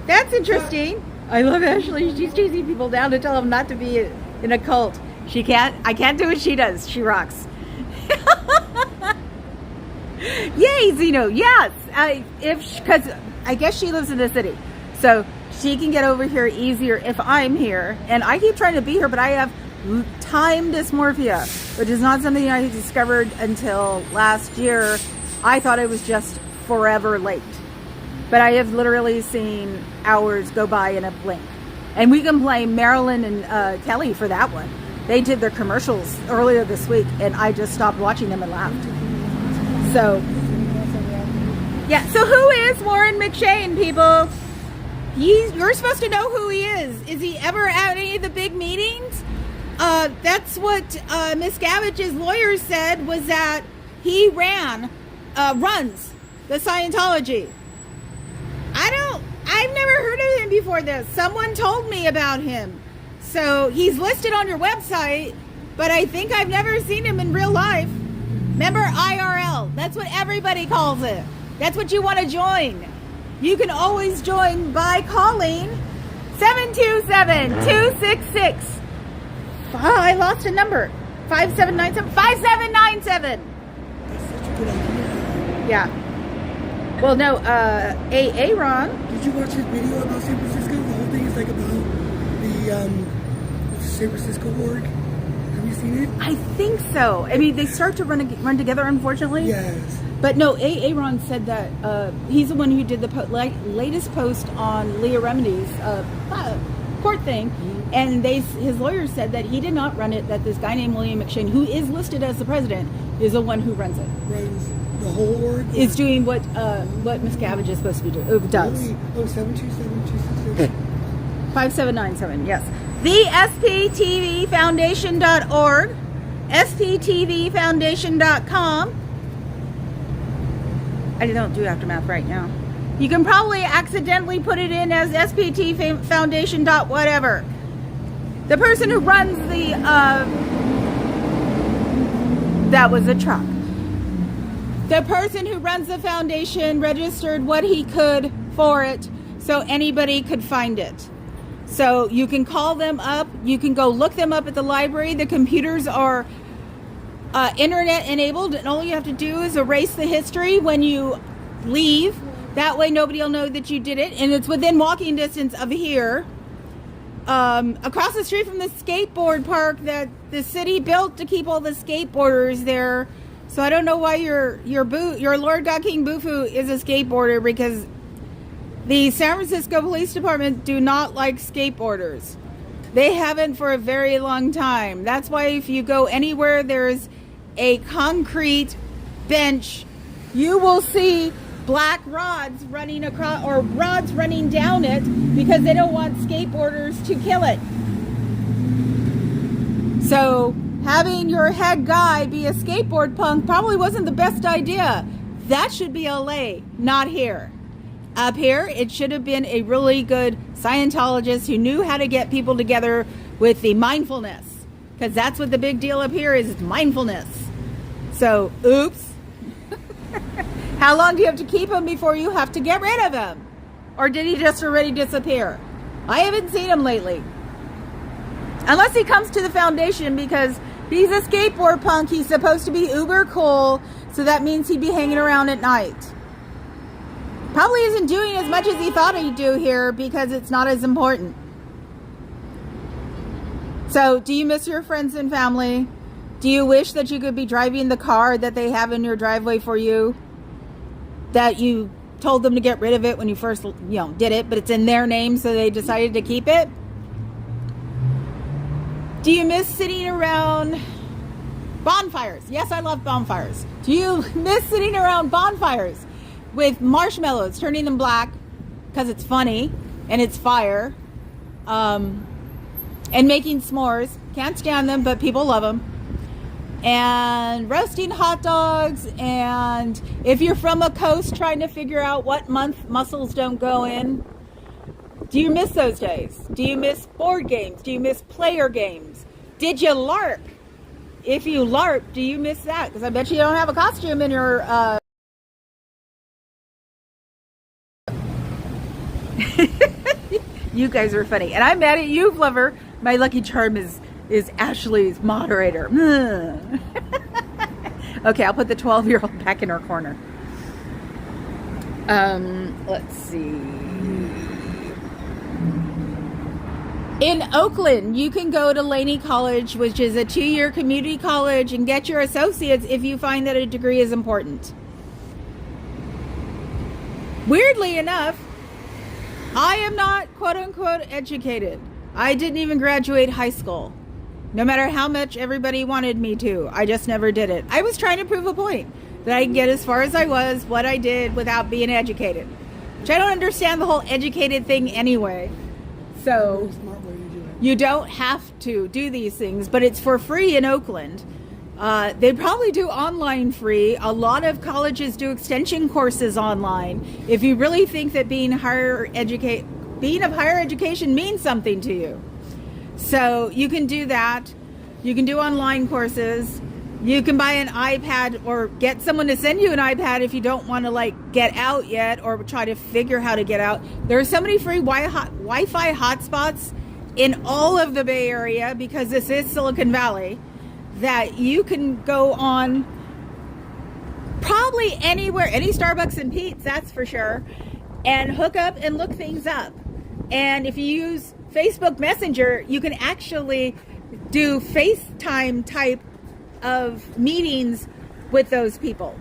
That's interesting. I love Ashley. She's chasing people down to tell them not to be in a cult. I can't do what she does. She rocks. Yay, Zeno. Yes. Because I guess she lives in the city. So she can get over here easier if I'm here. And I keep trying to be here, but I have time dysmorphia, which is not something I discovered until last year. I thought I was just forever late. But I have literally seen hours go by in a blink. And we can blame Marilyn and Kelly for that one. They did their commercials earlier this week, and I just stopped watching them and laughed. So, yeah. So who is Warren McShane, people? You're supposed to know who he is. Is he ever at any of the big meetings? That's what Miss Gabbage's lawyer said, was that he runs the Scientology. I I've never heard of him before this. Someone told me about him. So he's listed on your website, but I think I've never seen him in real life. Remember IRL? That's what everybody calls it. That's what you want to join. You can always join by calling 727-266. I lost a number. 5797. 5797. That's such a good idea. Yeah. Well, no, Ron. Did you watch his video about San Francisco? The whole thing is like about the San Francisco org. Have you seen it? I think so. I mean, they start to run together, unfortunately. Yes. But no, Ron said that he's the one who did the latest post on Leah Remini's court thing, and his lawyer said that he did not run it. That this guy named William McShane, who is listed as the president, is the one who runs it. Runs the whole org. Is doing what Miscavige is supposed to be doing. Does. Really? Oh, 727-266. 5797. Yes. The SPTVFoundation.org, SPTVFoundation.com. I don't do aftermath right now. You can probably accidentally put it in as SPT Foundation dot whatever. The person who runs the that was a truck. The person who runs the foundation registered what he could for it so anybody could find it. So you can call them up. You can go look them up at the library. The computers are internet enabled, and all you have to do is erase the history when you leave. That way nobody will know that you did it, and it's within walking distance of here, across the street from the skateboard park that the city built to keep all the skateboarders there. So I don't know why your Lord God King Bufu is a skateboarder, because the San Francisco Police Department do not like skateboarders. They haven't for a very long time. That's why if you go anywhere there's a concrete bench, you will see black rods running across, or rods running down it, because they don't want skateboarders to kill it. So having your head guy be a skateboard punk probably wasn't the best idea. That should be LA, not here. Up here, it should have been a really good Scientologist who knew how to get people together with the mindfulness, because that's what the big deal up here is, mindfulness. So, oops. How long do you have to keep him before you have to get rid of him? Or did he just already disappear? I haven't seen him lately. Unless he comes to the foundation, because he's a skateboard punk. He's supposed to be uber cool, so that means he'd be hanging around at night. Probably isn't doing as much as he thought he'd do here, because it's not as important. So, do you miss your friends and family? Do you wish that you could be driving the car that they have in your driveway for you? That you told them to get rid of it when you first, did it, but it's in their name, so they decided to keep it? Do you miss sitting around bonfires? Yes, I love bonfires. Do you miss sitting around bonfires with marshmallows, turning them black because it's funny and it's fire, and making s'mores? Can't stand them, but people love them. And roasting hot dogs, and if you're from a coast, trying to figure out what month mussels don't go in. Do you miss those days? Do you miss board games? Do you miss player games? Did you LARP? If you LARP, do you miss that? Because I bet you don't have a costume in your You guys are funny. And I'm mad at you, Lover. My lucky charm is Ashley's moderator. Okay, I'll put the 12-year-old back in her corner. Let's see. In Oakland, you can go to Laney College, which is a 2-year community college, and get your associates if you find that a degree is important. Weirdly enough, I am not quote-unquote educated. I didn't even graduate high school. No matter how much everybody wanted me to, I just never did it. I was trying to prove a point that I can get as far as I was, what I did, without being educated. Which I don't understand the whole educated thing anyway. So, you don't have to do these things, but it's for free in Oakland. They probably do online free. A lot of colleges do extension courses online. If you really think that being of higher education means something to you. So you can do that. You can do online courses. You can buy an iPad or get someone to send you an iPad if you don't want to like get out yet or try to figure how to get out. There are so many free Wi-Fi hotspots in all of the Bay Area, because this is Silicon Valley, that you can go on probably anywhere, any Starbucks and Pete's, that's for sure, and hook up and look things up. And if you use Facebook Messenger, you can actually do FaceTime type of meetings with those people.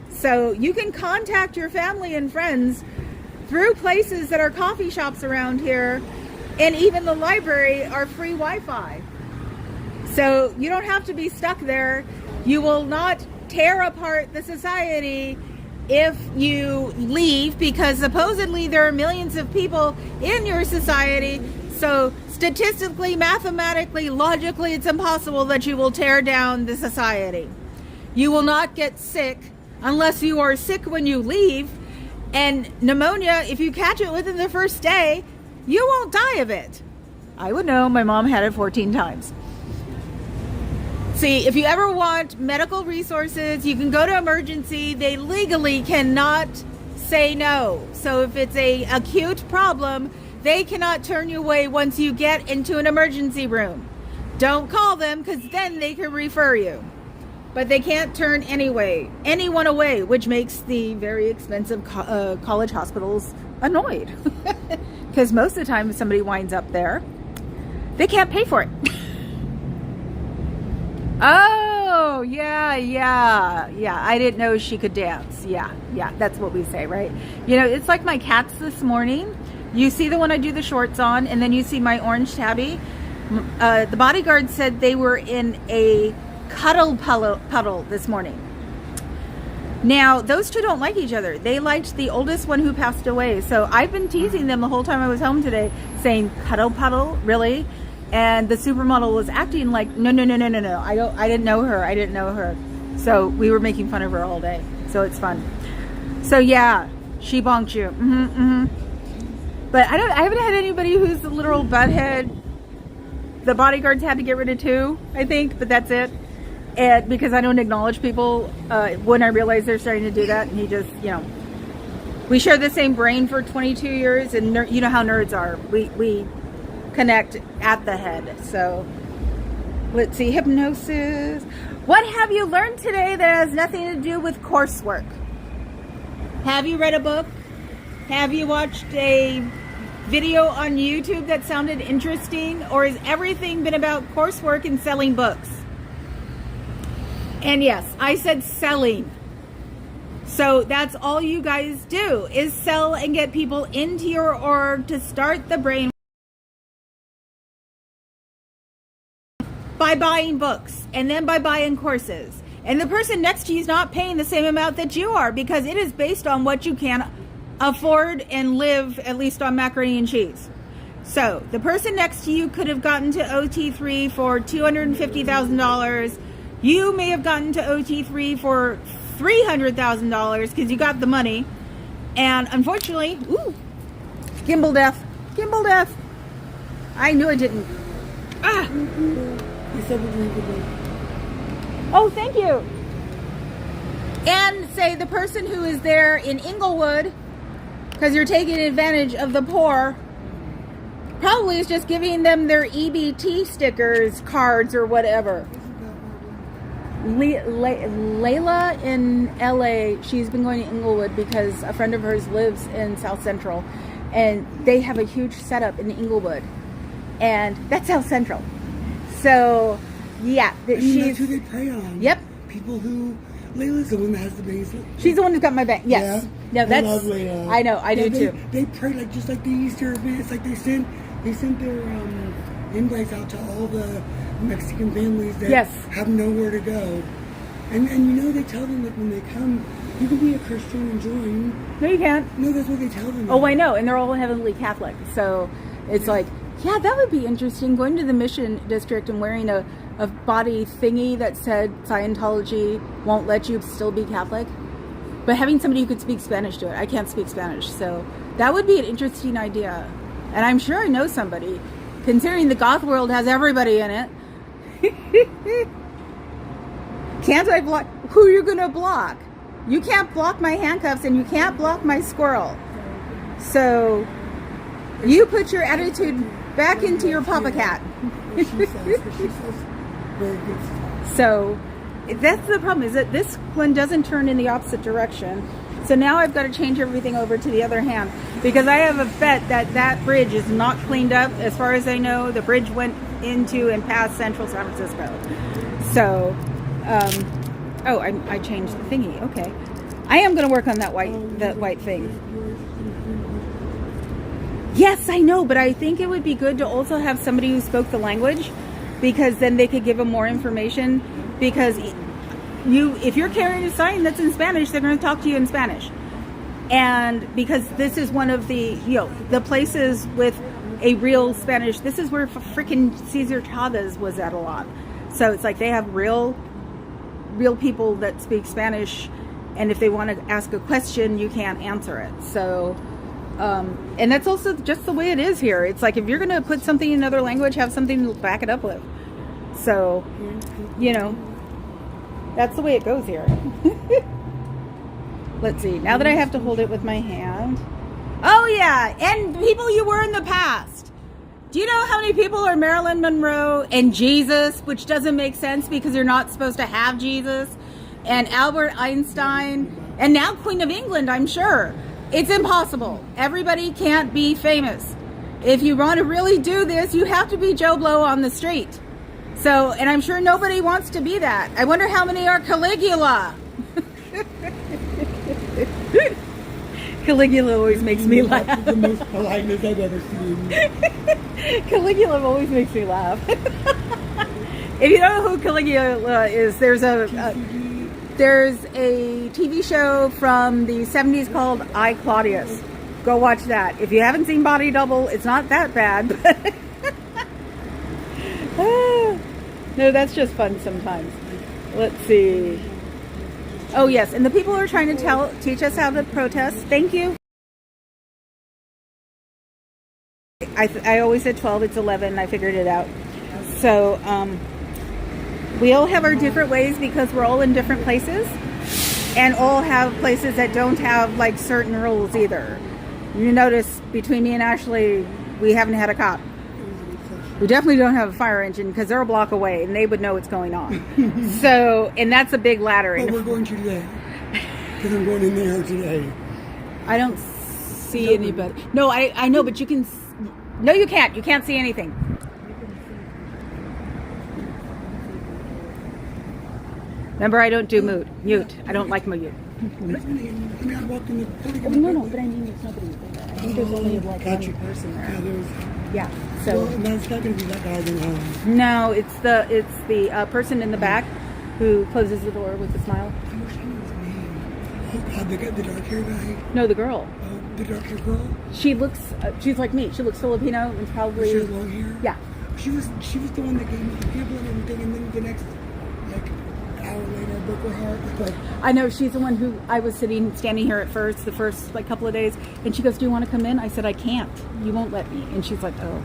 So you can contact your family and friends through places that are coffee shops around here, and even the library are free Wi-Fi. So you don't have to be stuck there. You will not tear apart the society if you leave, because supposedly there are millions of people in your society. So statistically, mathematically, logically, it's impossible that you will tear down the society. You will not get sick unless you are sick when you leave. And pneumonia, if you catch it within the first day, you won't die of it. I would know. My mom had it 14 times. See, if you ever want medical resources, you can go to emergency. They legally cannot say no. So if it's a acute problem, they cannot turn you away once you get into an emergency room. Don't call them, because then they can refer you. But they can't turn anyone away, which makes the very expensive college hospitals annoyed. Because most of the time if somebody winds up there, they can't pay for it. Oh, yeah. I didn't know she could dance. Yeah, that's what we say, right? You know, it's like my cats this morning. You see the one I do the shorts on, and then you see my orange tabby. The bodyguard said they were in a cuddle puddle this morning. Now, those two don't like each other. They liked the oldest one who passed away. So I've been teasing them the whole time I was home today, saying, cuddle puddle, really? And the supermodel was acting like, no. I didn't know her. So we were making fun of her all day. So it's fun. So yeah, she bonked you. But I haven't had anybody who's a literal butthead. The bodyguards had to get rid of 2, I think, but that's it. And because I don't acknowledge people when I realize they're starting to do that, and he just, we share the same brain for 22 years, and you know how nerds are. We connect at the head. So let's see, hypnosis. What have you learned today that has nothing to do with coursework? Have you read a book? Have you watched a video on YouTube that sounded interesting? Or has everything been about coursework and selling books? And yes, I said selling. So that's all you guys do, is sell and get people into your org to start the brain by buying books, and then by buying courses. And the person next to you is not paying the same amount that you are, because it is based on what you can afford and live, at least on macaroni and cheese. So the person next to you could have gotten to OT3 for $250,000. You may have gotten to OT3 for $300,000 because you got the money. And unfortunately, gimbal death. I knew I didn't. Oh, thank you. And say the person who is there in Inglewood, because you're taking advantage of the poor, probably is just giving them their EBT stickers, cards, or whatever. Layla in LA, she's been going to Inglewood because a friend of hers lives in South Central, and they have a huge setup in Inglewood, and that's South Central. So yeah, that's who they prey on. Yep. People who, Layla's the one that has the basement. She's the one who's got my bank. Yes. Yeah. No, that's. I love Layla. I know. I do too. They pray just like the Easter event. It's like they sent their invites out to all the Mexican families that have nowhere to go. And they tell them that when they come, you can be a Christian and join. No, you can't. No, that's what they tell them. Oh, I know. And they're all heavily Catholic. So it's like, yeah, that would be interesting, going to the mission district and wearing a body thingy that said Scientology won't let you still be Catholic. But having somebody who could speak Spanish do it. I can't speak Spanish, so that would be an interesting idea. And I'm sure I know somebody, considering the goth world has everybody in it. Can't I block? Who are you going to block? You can't block my handcuffs and you can't block my squirrel. So you put your attitude back into your papa cat. So that's the problem, is that this one doesn't turn in the opposite direction. So now I've got to change everything over to the other hand, because I have a bet that that bridge is not cleaned up. As far as I know, the bridge went into and past central San Francisco. So, oh, I changed the thingy. Okay. I am going to work on that white thing. Yes, I know, but I think it would be good to also have somebody who spoke the language, because then they could give them more information. Because if you're carrying a sign that's in Spanish, they're going to talk to you in Spanish. And because this is one of the, the places with a real Spanish, this is where freaking Cesar Chavez was at a lot. So it's like they have real people that speak Spanish, and if they want to ask a question, you can't answer it. So, and that's also just the way it is here. It's like if you're going to put something in another language, have something to back it up with. So, that's the way it goes here. Let's see. Now that I have to hold it with my hand. Oh, yeah. And people you were in the past. Do you know how many people are Marilyn Monroe and Jesus, which doesn't make sense because you're not supposed to have Jesus, and Albert Einstein, and now Queen of England, I'm sure. It's impossible. Everybody can't be famous. If you want to really do this, you have to be Joe Blow on the street. So, and I'm sure nobody wants to be that. I wonder how many are Caligula. Caligula always makes me laugh. That's the most politeness I've ever seen. Caligula always makes me laugh. If you don't know who Caligula is, there's a TV show from the 70s called I, Claudius. Go watch that. If you haven't seen Body Double, it's not that bad. No, that's just fun sometimes. Let's see. Oh, yes. And the people who are trying to teach us how to protest, thank you. I always said 12, it's 11. I figured it out. So, we all have our different ways because we're all in different places, and all have places that don't have like certain rules either. You notice between me and Ashley, we haven't had a cop. We definitely don't have a fire engine because they're a block away and they would know what's going on. So, and that's a big ladder. Well, we're going to today because I'm going in there today. I don't see anybody. No, I know, but you can. No, you can't. You can't see anything. Remember, I don't do mute. I don't like mute. No, but I mean, there's nobody there. I think there's only like one person there. Yeah. So. Well, no, it's not going to be that guy then. No, it's the person in the back who closes the door with a smile. I wish I knew his name. Oh God, the dark hair guy. No, the girl. The dark hair girl. She looks. She's like me. She looks Filipino and probably. She has long hair. Yeah. She was the one that gave me the pamphlet and everything, and then the next hour later, I broke her heart. I know, she's the one who I was standing here at first, the first couple of days, and she goes, "Do you want to come in?" I said, "I can't. You won't let me." And she's like, "Oh."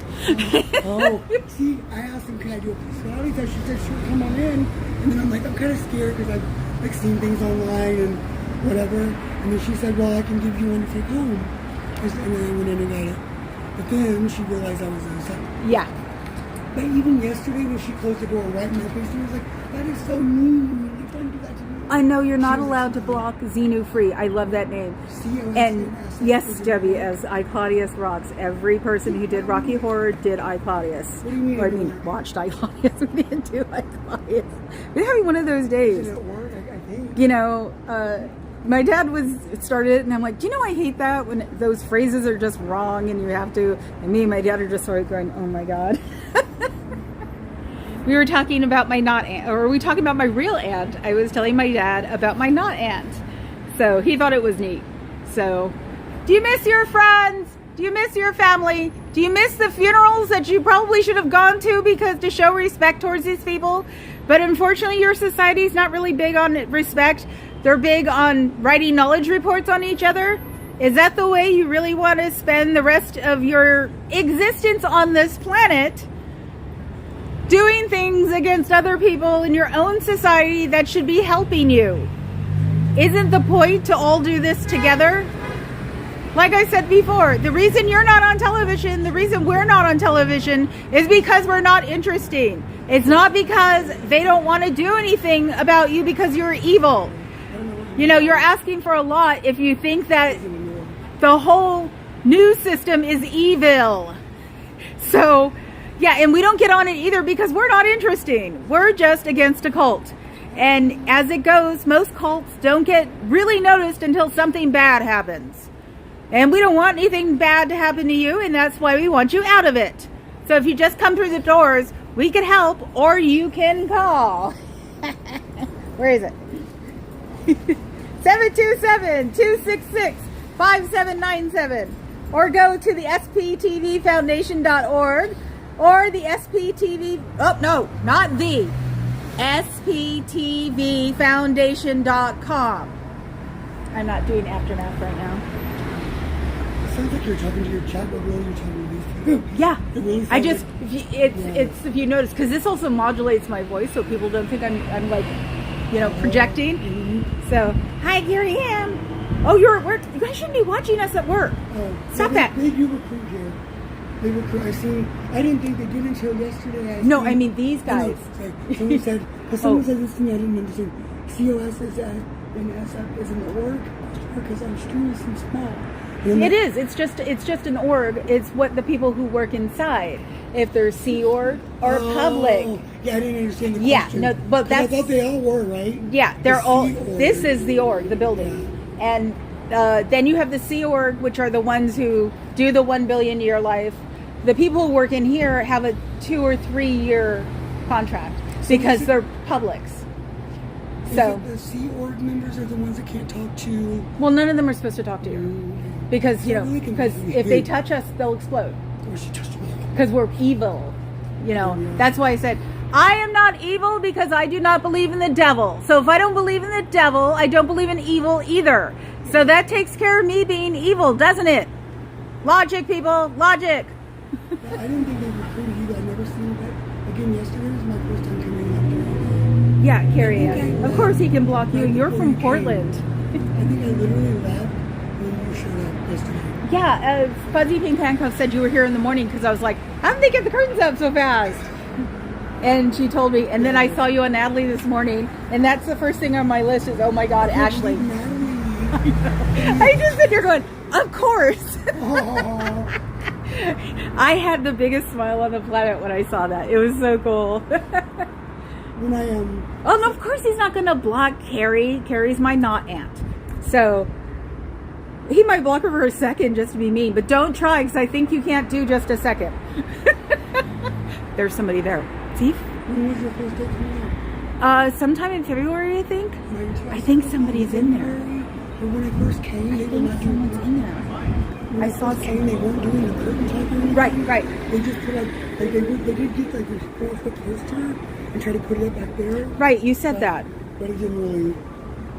Oh, see, I asked him, "Can I do a personality test?" She said, "Sure, come on in." And then I'm like, I'm kind of scared because I've seen things online and whatever. And then she said, "Well, I can give you one to take home." And then I went in and got it. But then she realized I was inside. Yeah. But even yesterday when she closed the door right in my face, she was like, "That is so mean. You don't do that to me." I know you're not allowed to block Xenu Free. I love that name. And yes, Debbie, as I, Claudius rocks. Every person who did Rocky Horror did I, Claudius. What do you mean? Or I mean, watched I, Claudius. We didn't do I, Claudius. We're having one of those days. Did it work? I think. You know, my dad started it, and I'm like, do you know I hate that when those phrases are just wrong and you have to, and me and my dad are just sort of going, oh my God. We were talking about my not aunt, or were we talking about my real aunt? I was telling my dad about my not aunt. So he thought it was neat. So, do you miss your friends? Do you miss your family? Do you miss the funerals that you probably should have gone to because to show respect towards these people? But unfortunately, your society is not really big on respect. They're big on writing knowledge reports on each other. Is that the way you really want to spend the rest of your existence on this planet? Doing things against other people in your own society that should be helping you. Isn't the point to all do this together? Like I said before, the reason you're not on television, the reason we're not on television is because we're not interesting. It's not because they don't want to do anything about you because you're evil. You know, you're asking for a lot if you think that the whole news system is evil. So, yeah, and we don't get on it either because we're not interesting. We're just against a cult. And as it goes, most cults don't get really noticed until something bad happens. And we don't want anything bad to happen to you, and that's why we want you out of it. So if you just come through the doors, we can help, or you can call. Where is it? 727-266-5797. Or go to the sptvfoundation.org or the SPTV, oh no, not the, sptvfoundation.com. I'm not doing aftermath right now. It sounds like you're talking to your chat, but really you're talking to these people. Yeah, Really I just, like, it's if you notice, because this also modulates my voice so people don't think I'm like, you know, projecting. Mm-hmm. So, hi, here I am. Oh, you're at work. You guys shouldn't be watching us at work. Stop that. They do recruit here. They recruit. I didn't think they did until yesterday. I mean these guys. Someone said, someone said this to me, I didn't understand. COS is an org, because I'm extremely small. It is. It's just an org. It's what the people who work inside. If they're Sea Org or public. Yeah, I didn't understand the yeah, question. no, but that's. I thought they all were, right? Yeah, they're The all. Sea Org. This is the org, the building, and then you have the Sea Org, which are the ones who do the 1 billion year life. The people who work in here have a 2 or 3 year contract because they're publics. So the Sea Org members are the ones that can't talk to. Well, none of them are supposed to talk to you because because if they touch us, they'll explode. Or she touched me. Because we're evil, That's why I said I am not evil because I do not believe in the devil. So if I don't believe in the devil, I don't believe in evil either. So that takes care of me being evil, doesn't it? Logic, people, logic. I didn't think they recruited you. I've never seen that. Again, yesterday was my first time coming up there. Yeah, Carrie. Of course he can block you. You're from Portland. I think I literally laughed when you showed up yesterday. Yeah, Fuzzy Pink Handcuff said you were here in the morning because I was like, how did they get the curtains up so fast? And she told me, and then I saw you on Natalie this morning, and that's the first thing on my list is, oh my God, Ashley. I just sit here going, of course. I had the biggest smile on the planet when I saw that. It was so cool. When I Oh, no, of course he's not going to block Carrie. Carrie's my not aunt. So he might block her for a second just to be mean, but don't try because I think you can't do just a second. There's somebody there. See? When was your first day coming out? Sometime in February, I think. I think somebody's in there. But when I first came, they were not doing Someone's in there. When I saw came, they weren't doing the curtain type or anything. Right. They just put they did get like this 4-foot poster and try to put it up back there. Right, you said that. But it didn't really.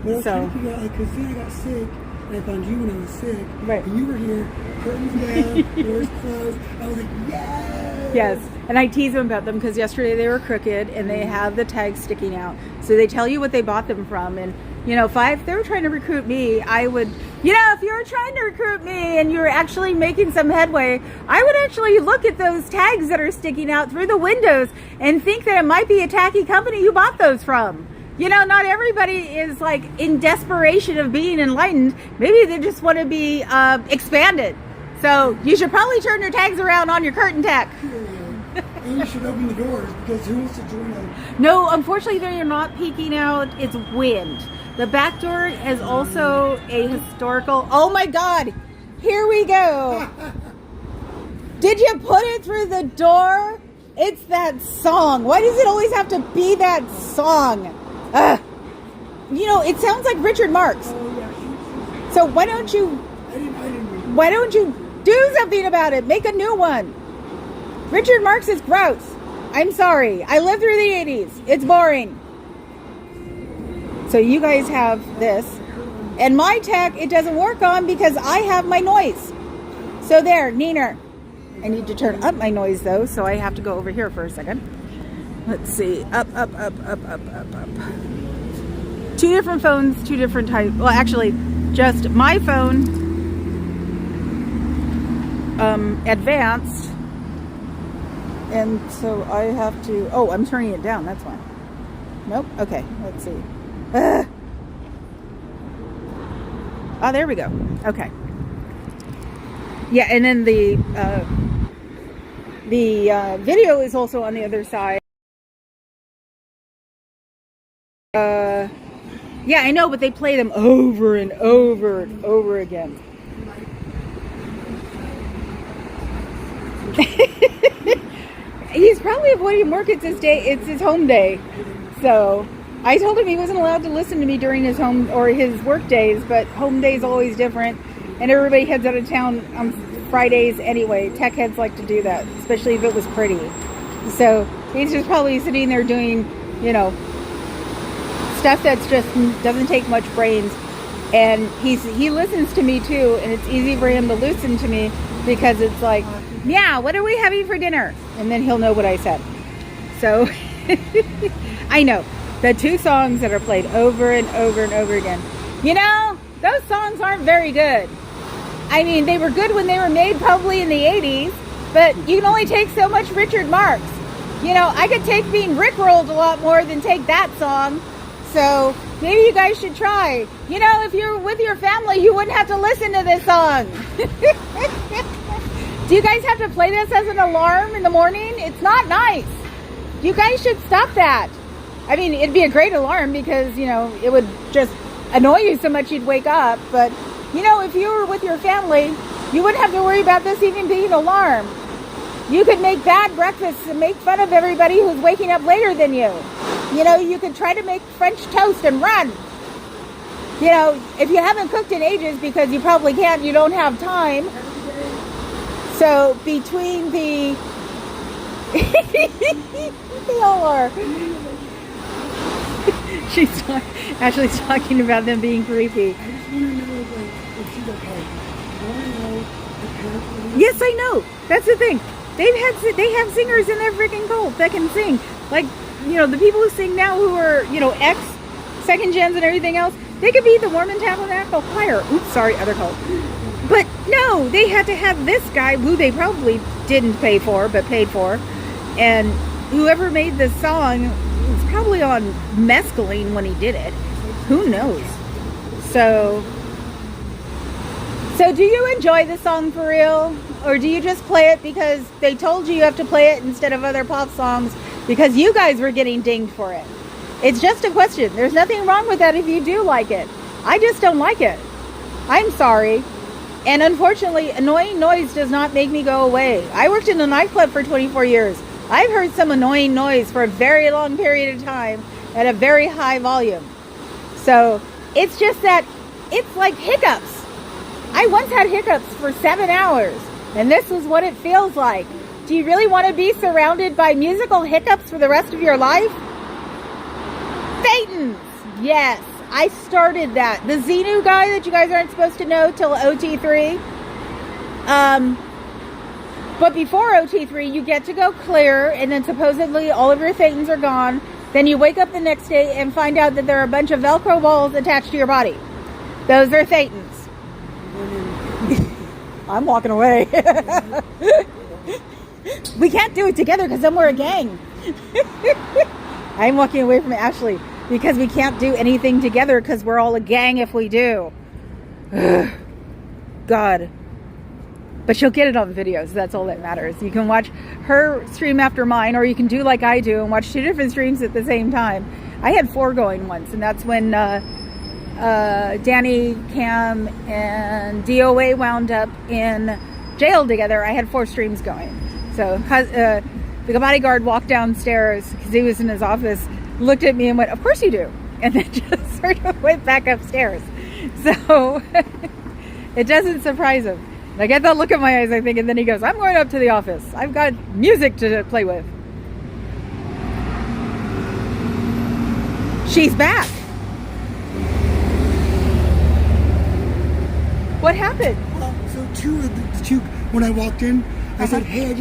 But I was trying to figure out, because then I got sick, and I found you when I was sick. Right. And you were here, curtains down, doors closed. I was like, yes! Yes, and I tease them about them because yesterday they were crooked and they have the tags sticking out. So they tell you what they bought them from. And, if they were trying to recruit me, I would, if you were trying to recruit me and you were actually making some headway, I would actually look at those tags that are sticking out through the windows and think that it might be a tacky company you bought those from. Not everybody is like in desperation of being enlightened. Maybe they just want to be expanded. So you should probably turn your tags around on your curtain tack. And you should open the doors, because who wants to join them? No, unfortunately, they're not peeking out. It's wind. The back door is also a historical. Oh my God! Here we go. Did you put it through the door? It's that song. Why does it always have to be that song? It sounds like Richard Marx. Oh, yeah. So why don't you Do something about it. Make a new one. Richard Marx is gross. I'm sorry. I lived through the 80s. It's boring. So you guys have this. And my tech, it doesn't work on because I have my noise. So there, Neener. I need to turn up my noise though, so I have to go over here for a second. Let's see. Up. Two different phones, two different types. Well, actually, just my phone, advanced. And so I have to, oh, I'm turning it down, that's why. Nope, okay, let's see. Oh, there we go, okay. Yeah, and then the video is also on the other side. Yeah, I know, but they play them over and over and over again. He's probably avoiding work. It's his day. It's his home day. So I told him he wasn't allowed to listen to me during his home or his work days, but home day is always different. And everybody heads out of town on Fridays anyway. Tech heads like to do that, especially if it was pretty. So he's just probably sitting there doing, you know, stuff that's just doesn't take much brains. And he listens to me too, and it's easy for him to listen to me because it's like, yeah, what are we having for dinner? And then he'll know what I said. So I know the two songs that are played over and over and over again. You know, those songs aren't very good. I mean, they were good when they were made probably in the 80s, but you can only take so much Richard Marx. You know, I could take being Rickrolled a lot more than take that song. So maybe you guys should try. You know, if you're with your family, you wouldn't have to listen to this song. Do you guys have to play this as an alarm in the morning? It's not nice. You guys should stop that. I mean, it'd be a great alarm because, you know, it would just annoy you so much you'd wake up. But, you know, if you were with your family, you wouldn't have to worry about this even being an alarm. You could make bad breakfasts and make fun of everybody who's waking up later than you. You know, you could try to make French toast and run. You know, if you haven't cooked in ages, because you probably can't, you don't have time. So between the... they all are. Ashley's talking about them being creepy. Yes, I know. That's the thing. They have singers in their freaking cult that can sing. Like, you know, the people who sing now who are, you know, second gens and everything else, they could be the Mormon Tabernacle Choir. Oops, sorry, other cult. But no, they had to have this guy who they probably didn't pay for, but paid for. And whoever made this song was probably on mescaline when he did it. Who knows? So do you enjoy the song for real? Or do you just play it because they told you have to play it instead of other pop songs because you guys were getting dinged for it? It's just a question. There's nothing wrong with that if you do like it. I just don't like it. I'm sorry. And unfortunately, annoying noise does not make me go away. I worked in a nightclub for 24 years. I've heard some annoying noise for a very long period of time at a very high volume. So it's just that it's like hiccups. I once had hiccups for 7 hours, and this is what it feels like. Do you really want to be surrounded by musical hiccups for the rest of your life? Thetans! Yes, I started that. The Xenu guy that you guys aren't supposed to know till OT3. But before OT3, you get to go clear, and then supposedly all of your Thetans are gone. Then you wake up the next day and find out that there are a bunch of Velcro balls attached to your body. Those are Thetans. I'm walking away. We can't do it together because then we're a gang. I'm walking away from Ashley because we can't do anything together because we're all a gang if we do. God. But she'll get it on video, so that's all that matters. You can watch her stream after mine, or you can do like I do and watch two different streams at the same time. I had 4 going once, and that's when Danny, Cam, and DOA wound up in jail together. I had 4 streams going. So the bodyguard walked downstairs because he was in his office, looked at me and went, "Of course you do," and then just sort of went back upstairs. So it doesn't surprise him. I get that look in my eyes, I think, and then he goes, I'm going up to the office. I've got music to play with. She's back. What happened? So two, when I walked in, I said, hey, I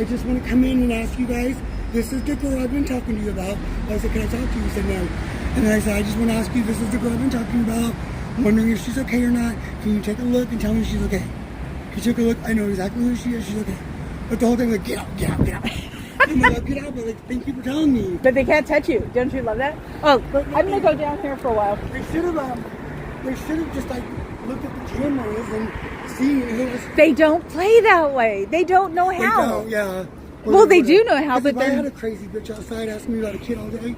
just want to come in and ask you guys, this is the girl I've been talking to you about. I said, can I talk to you? He said, no. And then I said, I just want to ask you, this is the girl I've been talking about. I'm wondering if she's okay or not. Can you take a look and tell me if she's okay? He took a look. I know exactly who she is. She's okay. But the whole thing, like, get out, get out, get out. And they're like, get out, but like, thank you for telling me. But they can't touch you. Don't you love that? Oh, I'm going to go down here for a while. They should have just like looked at the cameras and seen who was. They don't play that way. They don't know how. They don't, yeah. Well, they do know how, but if I had a crazy bitch outside asking me about a kid all day,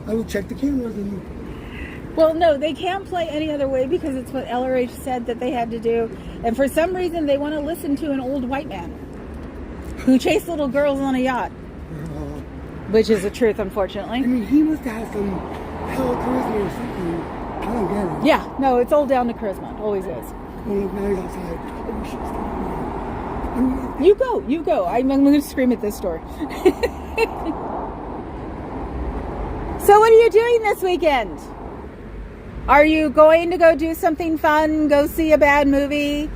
I would check the cameras and. Well, no, they can't play any other way because it's what LRH said that they had to do. And for some reason, they want to listen to an old white man who chased little girls on a yacht. Which is the truth, unfortunately. I mean, he must have some hella charisma or something. I don't get it. Yeah, no, it's all down to charisma. It always is. Well, look, now he's outside. Oh, shit, stop. You go. I'm going to scream at this door. So what are you doing this weekend? Are you going to go do something fun? Go see a bad movie?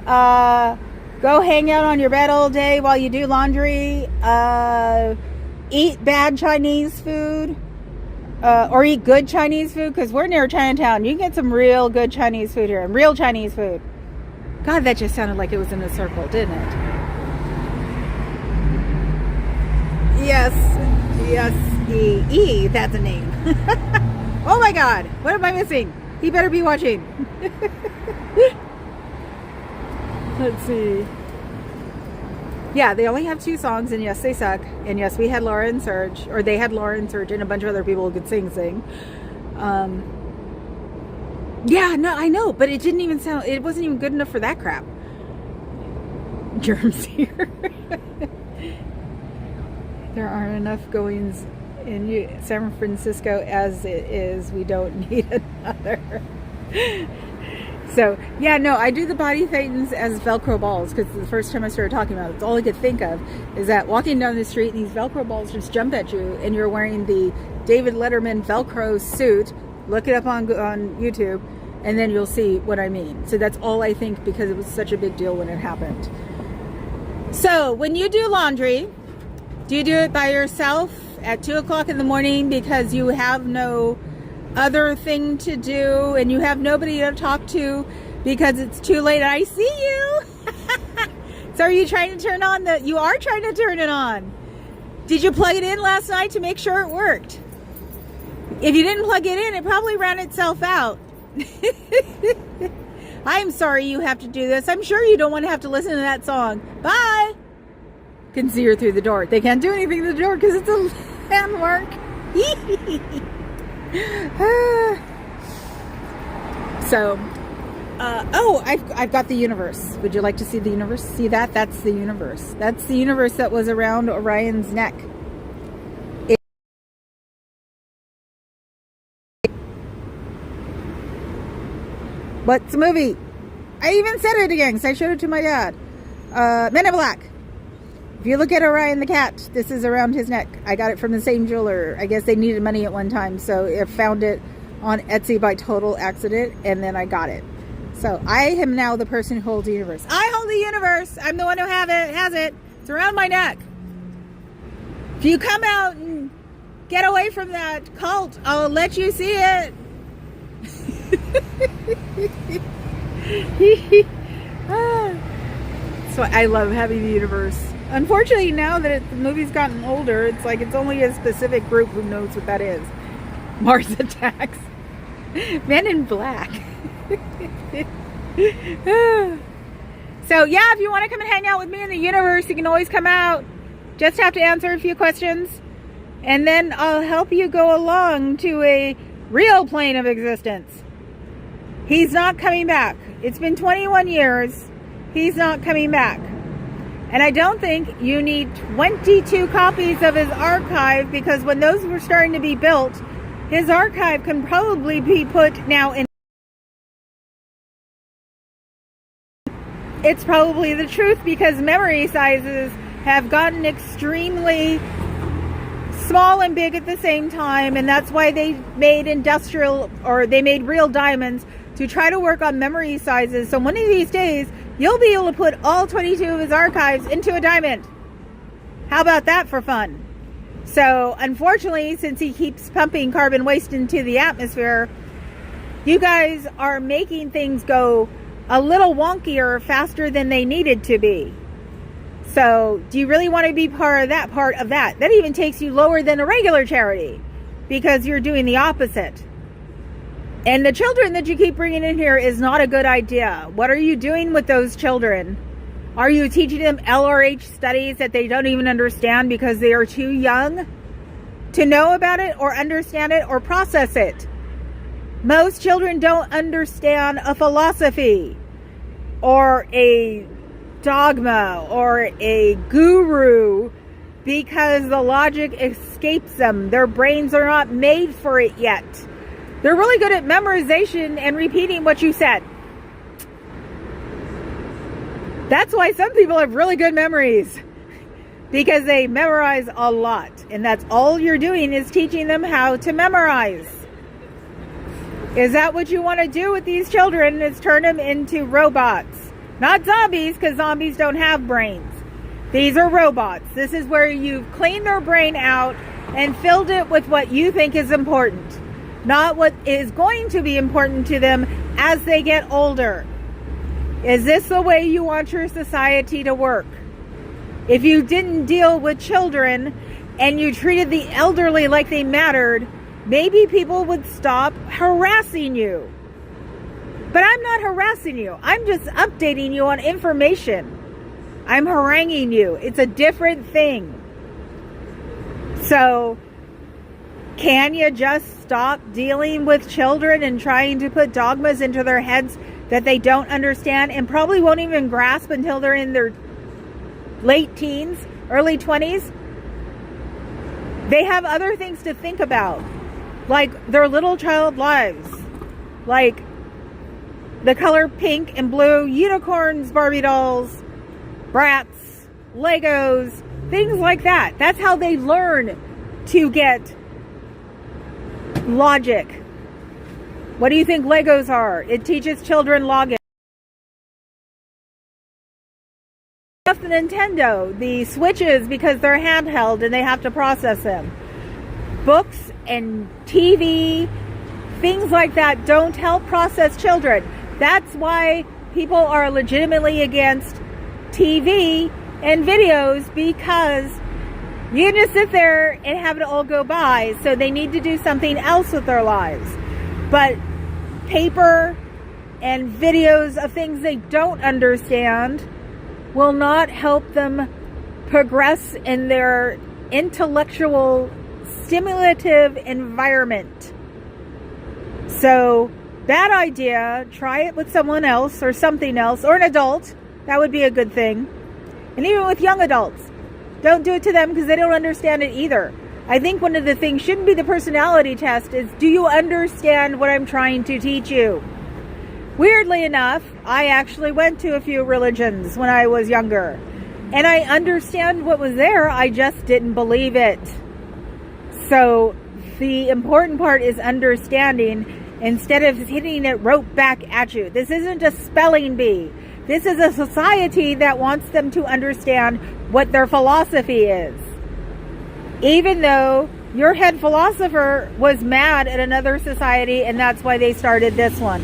Go hang out on your bed all day while you do laundry? Eat bad Chinese food? Or eat good Chinese food? Because we're near Chinatown. You can get some real good Chinese food here. And real Chinese food. God, that just sounded like it was in a circle, didn't it? Yes, E. That's a name. Oh my God, what am I missing? He better be watching. Let's see. Yeah, they only have 2 songs, and yes, they suck. And yes, we had Laura and Serge, or they had Laura and Serge and a bunch of other people who could sing. Yeah, no, I know, but it didn't even sound, it wasn't even good enough for that crap. Germs here. There aren't enough goings in San Francisco as it is. We don't need another. So, yeah, no, I do the body thetans as Velcro balls because the first time I started talking about it, it's all I could think of is that walking down the street and these Velcro balls just jump at you and you're wearing the David Letterman Velcro suit. Look it up on YouTube and then you'll see what I mean. So that's all I think because it was such a big deal when it happened. So, when you do laundry, do you do it by yourself at 2 o'clock in the morning because you have no other thing to do and you have nobody to talk to because it's too late? I see you. So are you trying to turn on you are trying to turn it on. Did you plug it in last night to make sure it worked? If you didn't plug it in, it probably ran itself out. I'm sorry you have to do this. I'm sure you don't want to have to listen to that song. Bye. Can see her through the door. They can't do anything to the door because it's a landmark. So, I've got the universe. Would you like to see the universe? See that? That's the universe. That's the universe that was around Orion's neck. What's the movie? I even said it again because I showed it to my dad. Men in Black. If you look at Orion the cat, this is around his neck. I got it from the same jeweler. I guess they needed money at one time, so I found it on Etsy by total accident, and then I got it. So I am now the person who holds the universe. I hold the universe. I'm the one who has it. It's around my neck. If you come out and get away from that cult, I'll let you see it. So I love having the universe. Unfortunately, now that the movie's gotten older, it's like it's only a specific group who knows what that is. Mars Attacks. Men in Black. So yeah, if you want to come and hang out with me in the universe, you can always come out. Just have to answer a few questions. And then I'll help you go along to a real plane of existence. He's not coming back. It's been 21 years. He's not coming back. And I don't think you need 22 copies of his archive because when those were starting to be built, his archive can probably be put now in. it's probably the truth, because memory sizes have gotten extremely small and big at the same time, and that's why they made real diamonds to try to work on memory sizes. So one of these days, you'll be able to put all 22 of his archives into a diamond. How about that for fun? So unfortunately, since he keeps pumping carbon waste into the atmosphere, you guys are making things go a little wonkier faster than they needed to be. So do you really want to be part of that? That even takes you lower than a regular charity, because you're doing the opposite. And the children that you keep bringing in here is not a good idea. What are you doing with those children? Are you teaching them LRH studies that they don't even understand because they are too young to know about it or understand it or process it? Most children don't understand a philosophy or a dogma or a guru because the logic escapes them. Their brains are not made for it yet. They're really good at memorization and repeating what you said. That's why some people have really good memories, because they memorize a lot. And that's all you're doing, is teaching them how to memorize. Is that what you want to do with these children? Is turn them into robots? Not zombies, because zombies don't have brains. These are robots. This is where you've cleaned their brain out and filled it with what you think is important, not what is going to be important to them as they get older. Is this the way you want your society to work? If you didn't deal with children and you treated the elderly like they mattered, maybe people would stop harassing you. But I'm not harassing you. I'm just updating you on information. I'm haranguing you. It's a different thing. So, can you just stop dealing with children and trying to put dogmas into their heads that they don't understand and probably won't even grasp until they're in their late teens, early 20s? They have other things to think about, like their little child lives, like the color pink and blue, unicorns, Barbie dolls, brats, Legos, things like that. That's how they learn to get logic. What do you think Legos are? It teaches children logic. The Nintendo, the Switches, because they're handheld and they have to process them. Books and TV, things like that don't help process children. That's why people are legitimately against TV and videos, because you can just sit there and have it all go by. So they need to do something else with their lives. But paper and videos of things they don't understand will not help them progress in their intellectual, stimulative environment. So, bad idea. Try it with someone else or something else, or an adult. That would be a good thing. And even with young adults, don't do it to them because they don't understand it either. I think one of the things shouldn't be the personality test, is do you understand what I'm trying to teach you? Weirdly enough, I actually went to a few religions when I was younger. And I understand what was there, I just didn't believe it. So the important part is understanding instead of hitting it rope back at you. This isn't a spelling bee. This is a society that wants them to understand what their philosophy is. Even though your head philosopher was mad at another society, and that's why they started this one.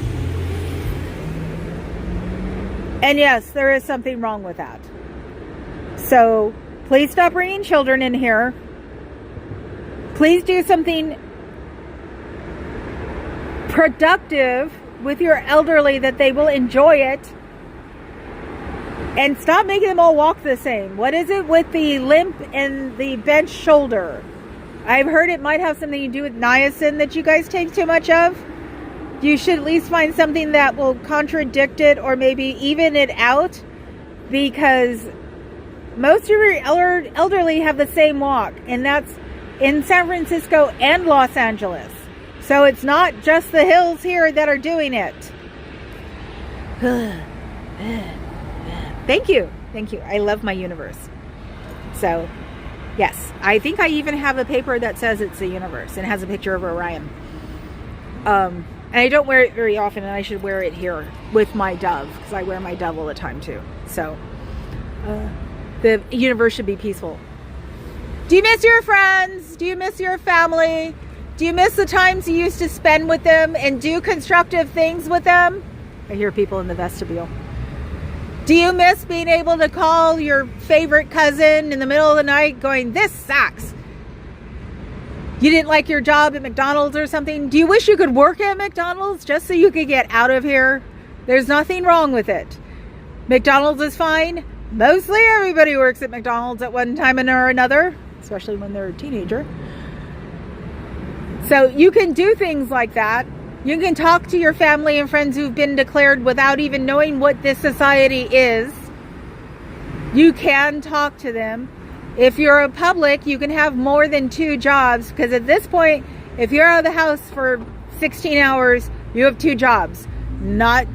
And yes, there is something wrong with that. So please stop bringing children in here. Please do something productive with your elderly that they will enjoy it. And stop making them all walk the same. What is it with the limp and the bent shoulder? I've heard it might have something to do with niacin that you guys take too much of. You should at least find something that will contradict it or maybe even it out, because most of your elderly have the same walk, and that's in San Francisco and Los Angeles. So it's not just the hills here that are doing it. Thank you. Thank you. I love my universe. So, yes. I think I even have a paper that says it's the universe and has a picture of Orion. And I don't wear it very often, and I should wear it here with my dove, because I wear my dove all the time too. So, the universe should be peaceful. Do you miss your friends? Do you miss your family? Do you miss the times you used to spend with them and do constructive things with them? I hear people in the vestibule. Do you miss being able to call your favorite cousin in the middle of the night going, this sucks? You didn't like your job at McDonald's or something? Do you wish you could work at McDonald's just so you could get out of here? There's nothing wrong with it. McDonald's is fine. Mostly everybody works at McDonald's at one time or another, especially when they're a teenager. So you can do things like that. You can talk to your family and friends who've been declared without even knowing what this society is. You can talk to them. If you're a public, you can have more than 2 jobs, because at this point, if you're out of the house for 16 hours, you have 2 jobs, not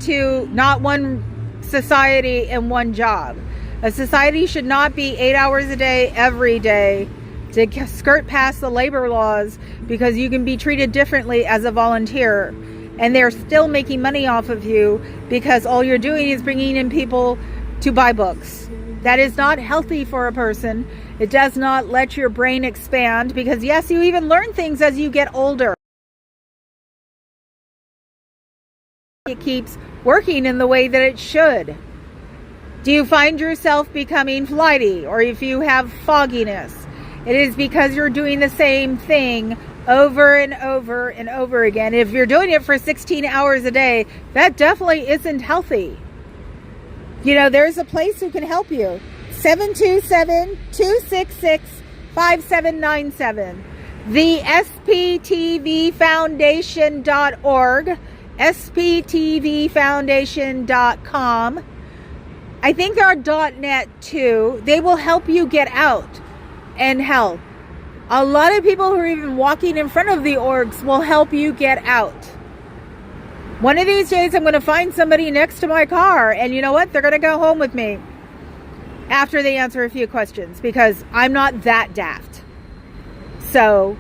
one society and 1 job. A society should not be 8 hours a day, every day, to skirt past the labor laws, because you can be treated differently as a volunteer, and they're still making money off of you because all you're doing is bringing in people to buy books. That is not healthy for a person. It does not let your brain expand, because yes, you even learn things as you get older. It keeps working in the way that it should. Do you find yourself becoming flighty, or if you have fogginess? It is because you're doing the same thing over and over and over again. If you're doing it for 16 hours a day, that definitely isn't healthy. You know, there's a place who can help you. 727-266-5797. The sptvfoundation.org, sptvfoundation.com. I think there are .net too. They will help you get out. And hell, a lot of people who are even walking in front of the orgs will help you get out. One of these days, I'm going to find somebody next to my car, and you know what? They're going to go home with me after they answer a few questions, because I'm not that daft. So,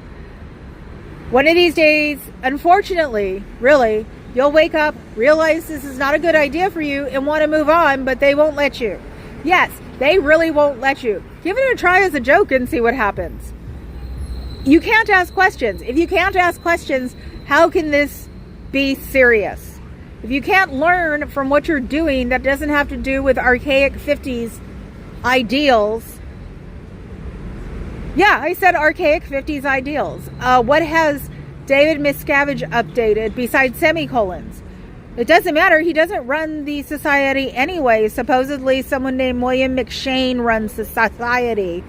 one of these days, unfortunately, really, you'll wake up, realize this is not a good idea for you, and want to move on, but they won't let you. Yes, they really won't let you. Give it a try as a joke and see what happens. You can't ask questions. If you can't ask questions, how can this be serious? If you can't learn from what you're doing that doesn't have to do with archaic 50s ideals. Yeah, I said archaic 50s ideals. What has David Miscavige updated besides semicolons? It doesn't matter. He doesn't run the society anyway. Supposedly someone named William McShane runs the society.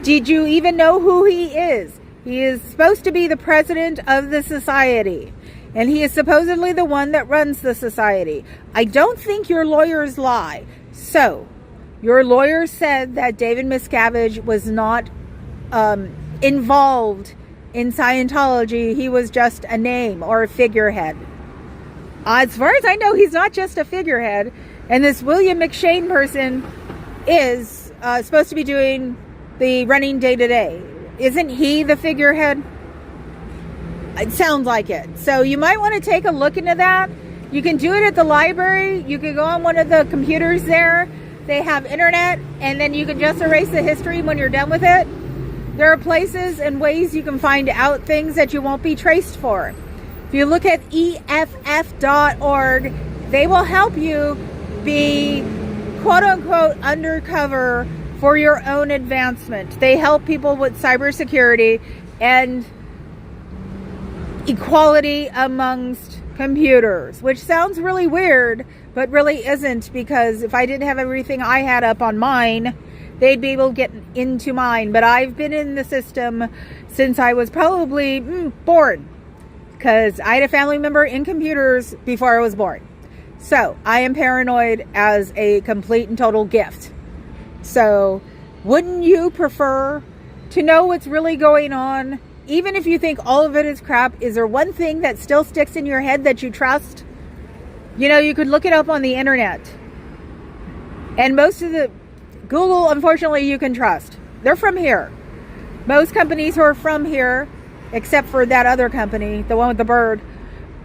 Did you even know who he is? He is supposed to be the president of the society. And he is supposedly the one that runs the society. I don't think your lawyers lie. So, your lawyer said that David Miscavige was not involved in Scientology. He was just a name or a figurehead. As far as I know, he's not just a figurehead. And this William McShane person is supposed to be doing the running day-to-day. Isn't he the figurehead? It sounds like it. So you might want to take a look into that. You can do it at the library. You can go on one of the computers there. They have internet, and then you can just erase the history when you're done with it. There are places and ways you can find out things that you won't be traced for. If you look at EFF.org, they will help you be quote-unquote undercover for your own advancement. They help people with cybersecurity and equality amongst computers, which sounds really weird, but really isn't, because if I didn't have everything I had up on mine, they'd be able to get into mine. But I've been in the system since I was probably born, because I had a family member in computers before I was born. So I am paranoid as a complete and total gift. So wouldn't you prefer to know what's really going on? Even if you think all of it is crap, is there one thing that still sticks in your head that you trust? You know, you could look it up on the internet. And most of the Google, unfortunately, you can trust. They're from here. Most companies who are from here, except for that other company, the one with the bird,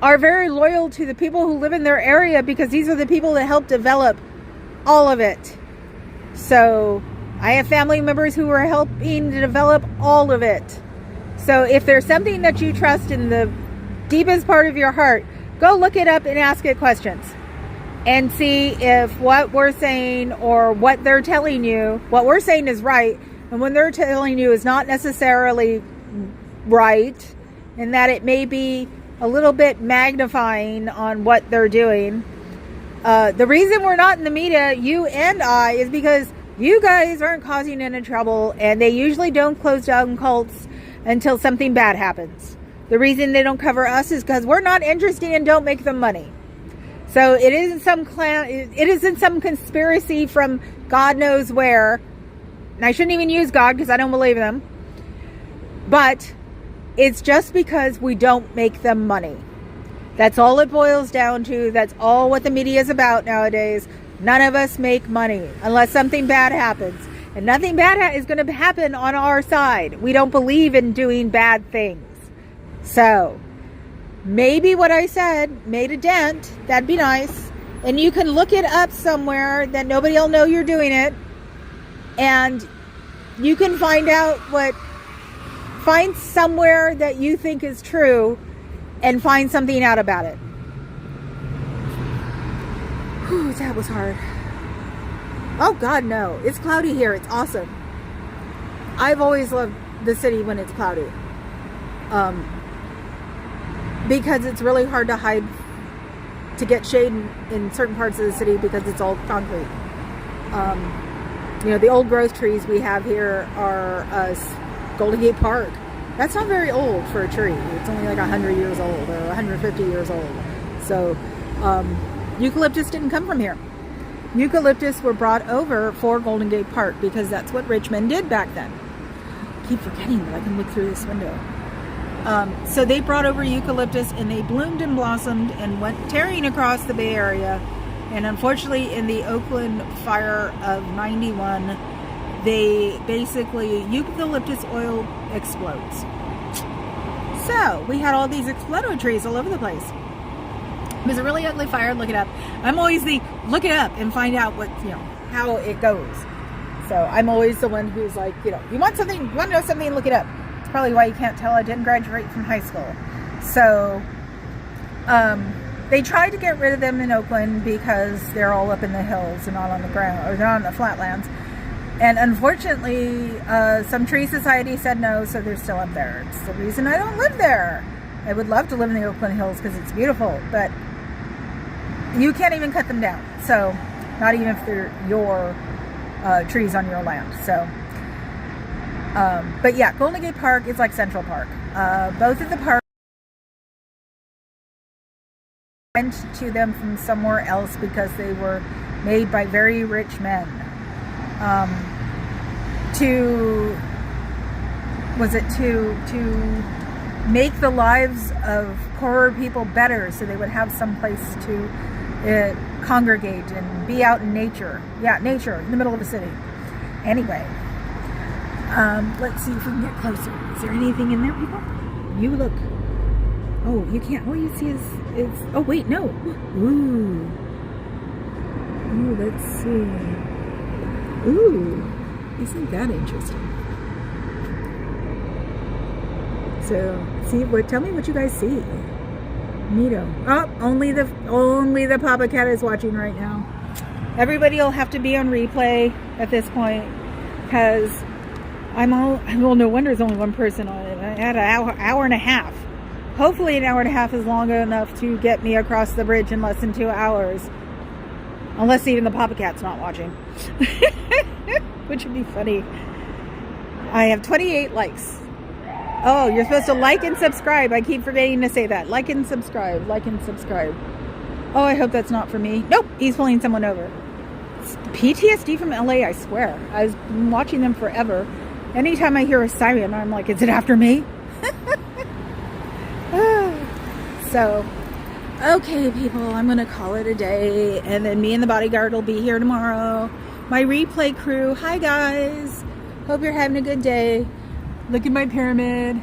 are very loyal to the people who live in their area because these are the people that help develop all of it. So I have family members who are helping to develop all of it. So if there's something that you trust in the deepest part of your heart, go look it up and ask it questions and see if what we're saying or what they're telling you, what we're saying is right, and when they're telling you is not necessarily right, and that it may be a little bit magnifying on what they're doing. The reason we're not in the media, you and I, is because you guys aren't causing any trouble, and they usually don't close down cults until something bad happens. The reason they don't cover us is because we're not interested and don't make them money. So it isn't some clan, it isn't some conspiracy from God knows where. And I shouldn't even use God because I don't believe them. But it's just because we don't make them money. That's all it boils down to. That's all what the media is about nowadays. None of us make money unless something bad happens. And nothing bad is going to happen on our side. We don't believe in doing bad things. So maybe what I said made a dent. That'd be nice. And you can look it up somewhere that nobody will know you're doing it. And you can find out find somewhere that you think is true and find something out about it. Whew, that was hard. Oh God, no. It's cloudy here. It's awesome. I've always loved the city when it's cloudy. Because it's really hard to hide, to get shade in certain parts of the city because it's all concrete. The old growth trees we have here are Golden Gate Park. That's not very old for a tree. It's only like 100 years old or 150 years old. So eucalyptus didn't come from here. Eucalyptus were brought over for Golden Gate Park because that's what Richmond did back then. I keep forgetting that I can look through this window. So they brought over eucalyptus and they bloomed and blossomed and went tearing across the Bay Area. And unfortunately, in the Oakland fire of 91, eucalyptus oil explodes. So we had all these explodo trees all over the place. It was a really ugly fire. Look it up. I'm always look it up and find out how it goes. So I'm always the one who's like, you want to know something, look it up. It's probably why you can't tell I didn't graduate from high school. So, they tried to get rid of them in Oakland because they're all up in the hills and not on the ground, or they're on the flatlands. And unfortunately, some tree society said no, so they're still up there. It's the reason I don't live there. I would love to live in the Oakland Hills because it's beautiful, but you can't even cut them down. So, not even if they're your trees on your land. So, but yeah, Golden Gate Park is like Central Park. Both of the parks went to them from somewhere else because they were made by very rich men to make the lives of poorer people better so they would have some place to congregate and be out in nature. Yeah, nature in the middle of the city. Anyway, let's see if we can get closer. Is there anything in there, people? You look. Oh, you can't. All you see is oh wait, no. Ooh, let's see. Ooh, isn't that interesting? So, tell me what you guys see. Neato. Oh, only the Papa Cat is watching right now. Everybody will have to be on replay at this point because well, no wonder there's only one person on it. I had an hour and a half. Hopefully an hour and a half is long enough to get me across the bridge in less than 2 hours. Unless even the Papa Cat's not watching. Which would be funny. I have 28 likes. Oh, you're supposed to like and subscribe. I keep forgetting to say that. Like and subscribe. Like and subscribe. Oh, I hope that's not for me. Nope, he's pulling someone over. It's PTSD from LA, I swear. I've been watching them forever. Anytime I hear a siren, I'm like, is it after me? So, Okay, people, I'm going to call it a day, and then me and the bodyguard will be here tomorrow. My replay crew, hi guys. Hope you're having a good day. Look at my pyramid.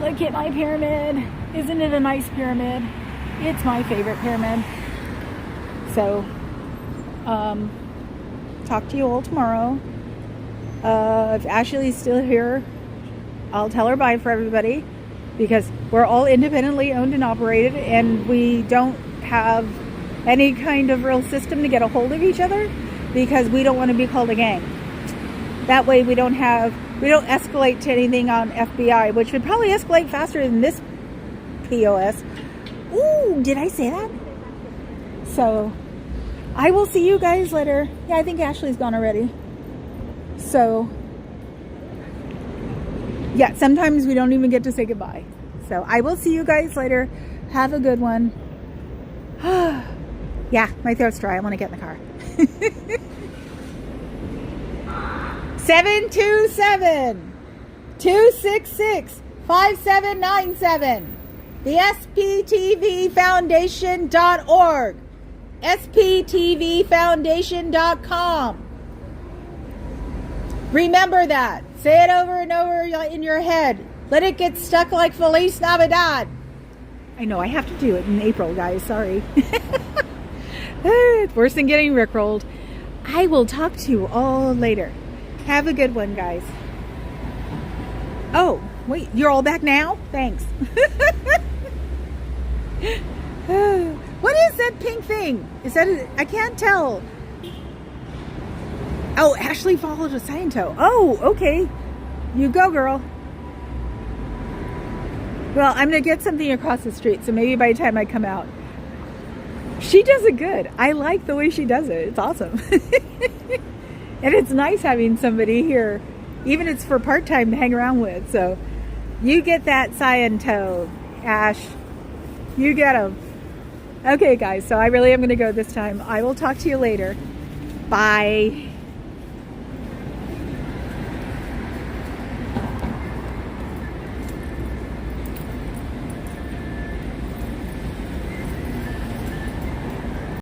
Look at my pyramid. Isn't it a nice pyramid? It's my favorite pyramid. So, talk to you all tomorrow. If Ashley's still here, I'll tell her bye for everybody, because we're all independently owned and operated, and we don't have any kind of real system to get a hold of each other, because we don't want to be called a gang. That way we don't escalate to anything on FBI, which would probably escalate faster than this POS. Ooh, did I say that? So, I will see you guys later. Yeah, I think Ashley's gone already. So, yeah, sometimes we don't even get to say goodbye. So I will see you guys later. Have a good one. Yeah, my throat's dry. I want to get in the car. 727-266-5797. The SPTVFoundation.org. SPTVFoundation.com. Remember that. Say it over and over in your head. Let it get stuck like Feliz Navidad. I know, I have to do it in April, guys. Sorry. It's worse than getting rickrolled. I will talk to you all later. Have a good one, guys. Oh, wait, you're all back now? Thanks. What is that pink thing? Is that I can't tell. Oh, Ashley followed a Scientology. Oh, okay. You go, girl. Well, I'm going to get something across the street, so maybe by the time I come out. She does it good. I like the way she does it. It's awesome. And it's nice having somebody here, even if it's for part-time, to hang around with. So you get that Scientology, Ash. You get them. Okay, guys, so I really am going to go this time. I will talk to you later. Bye.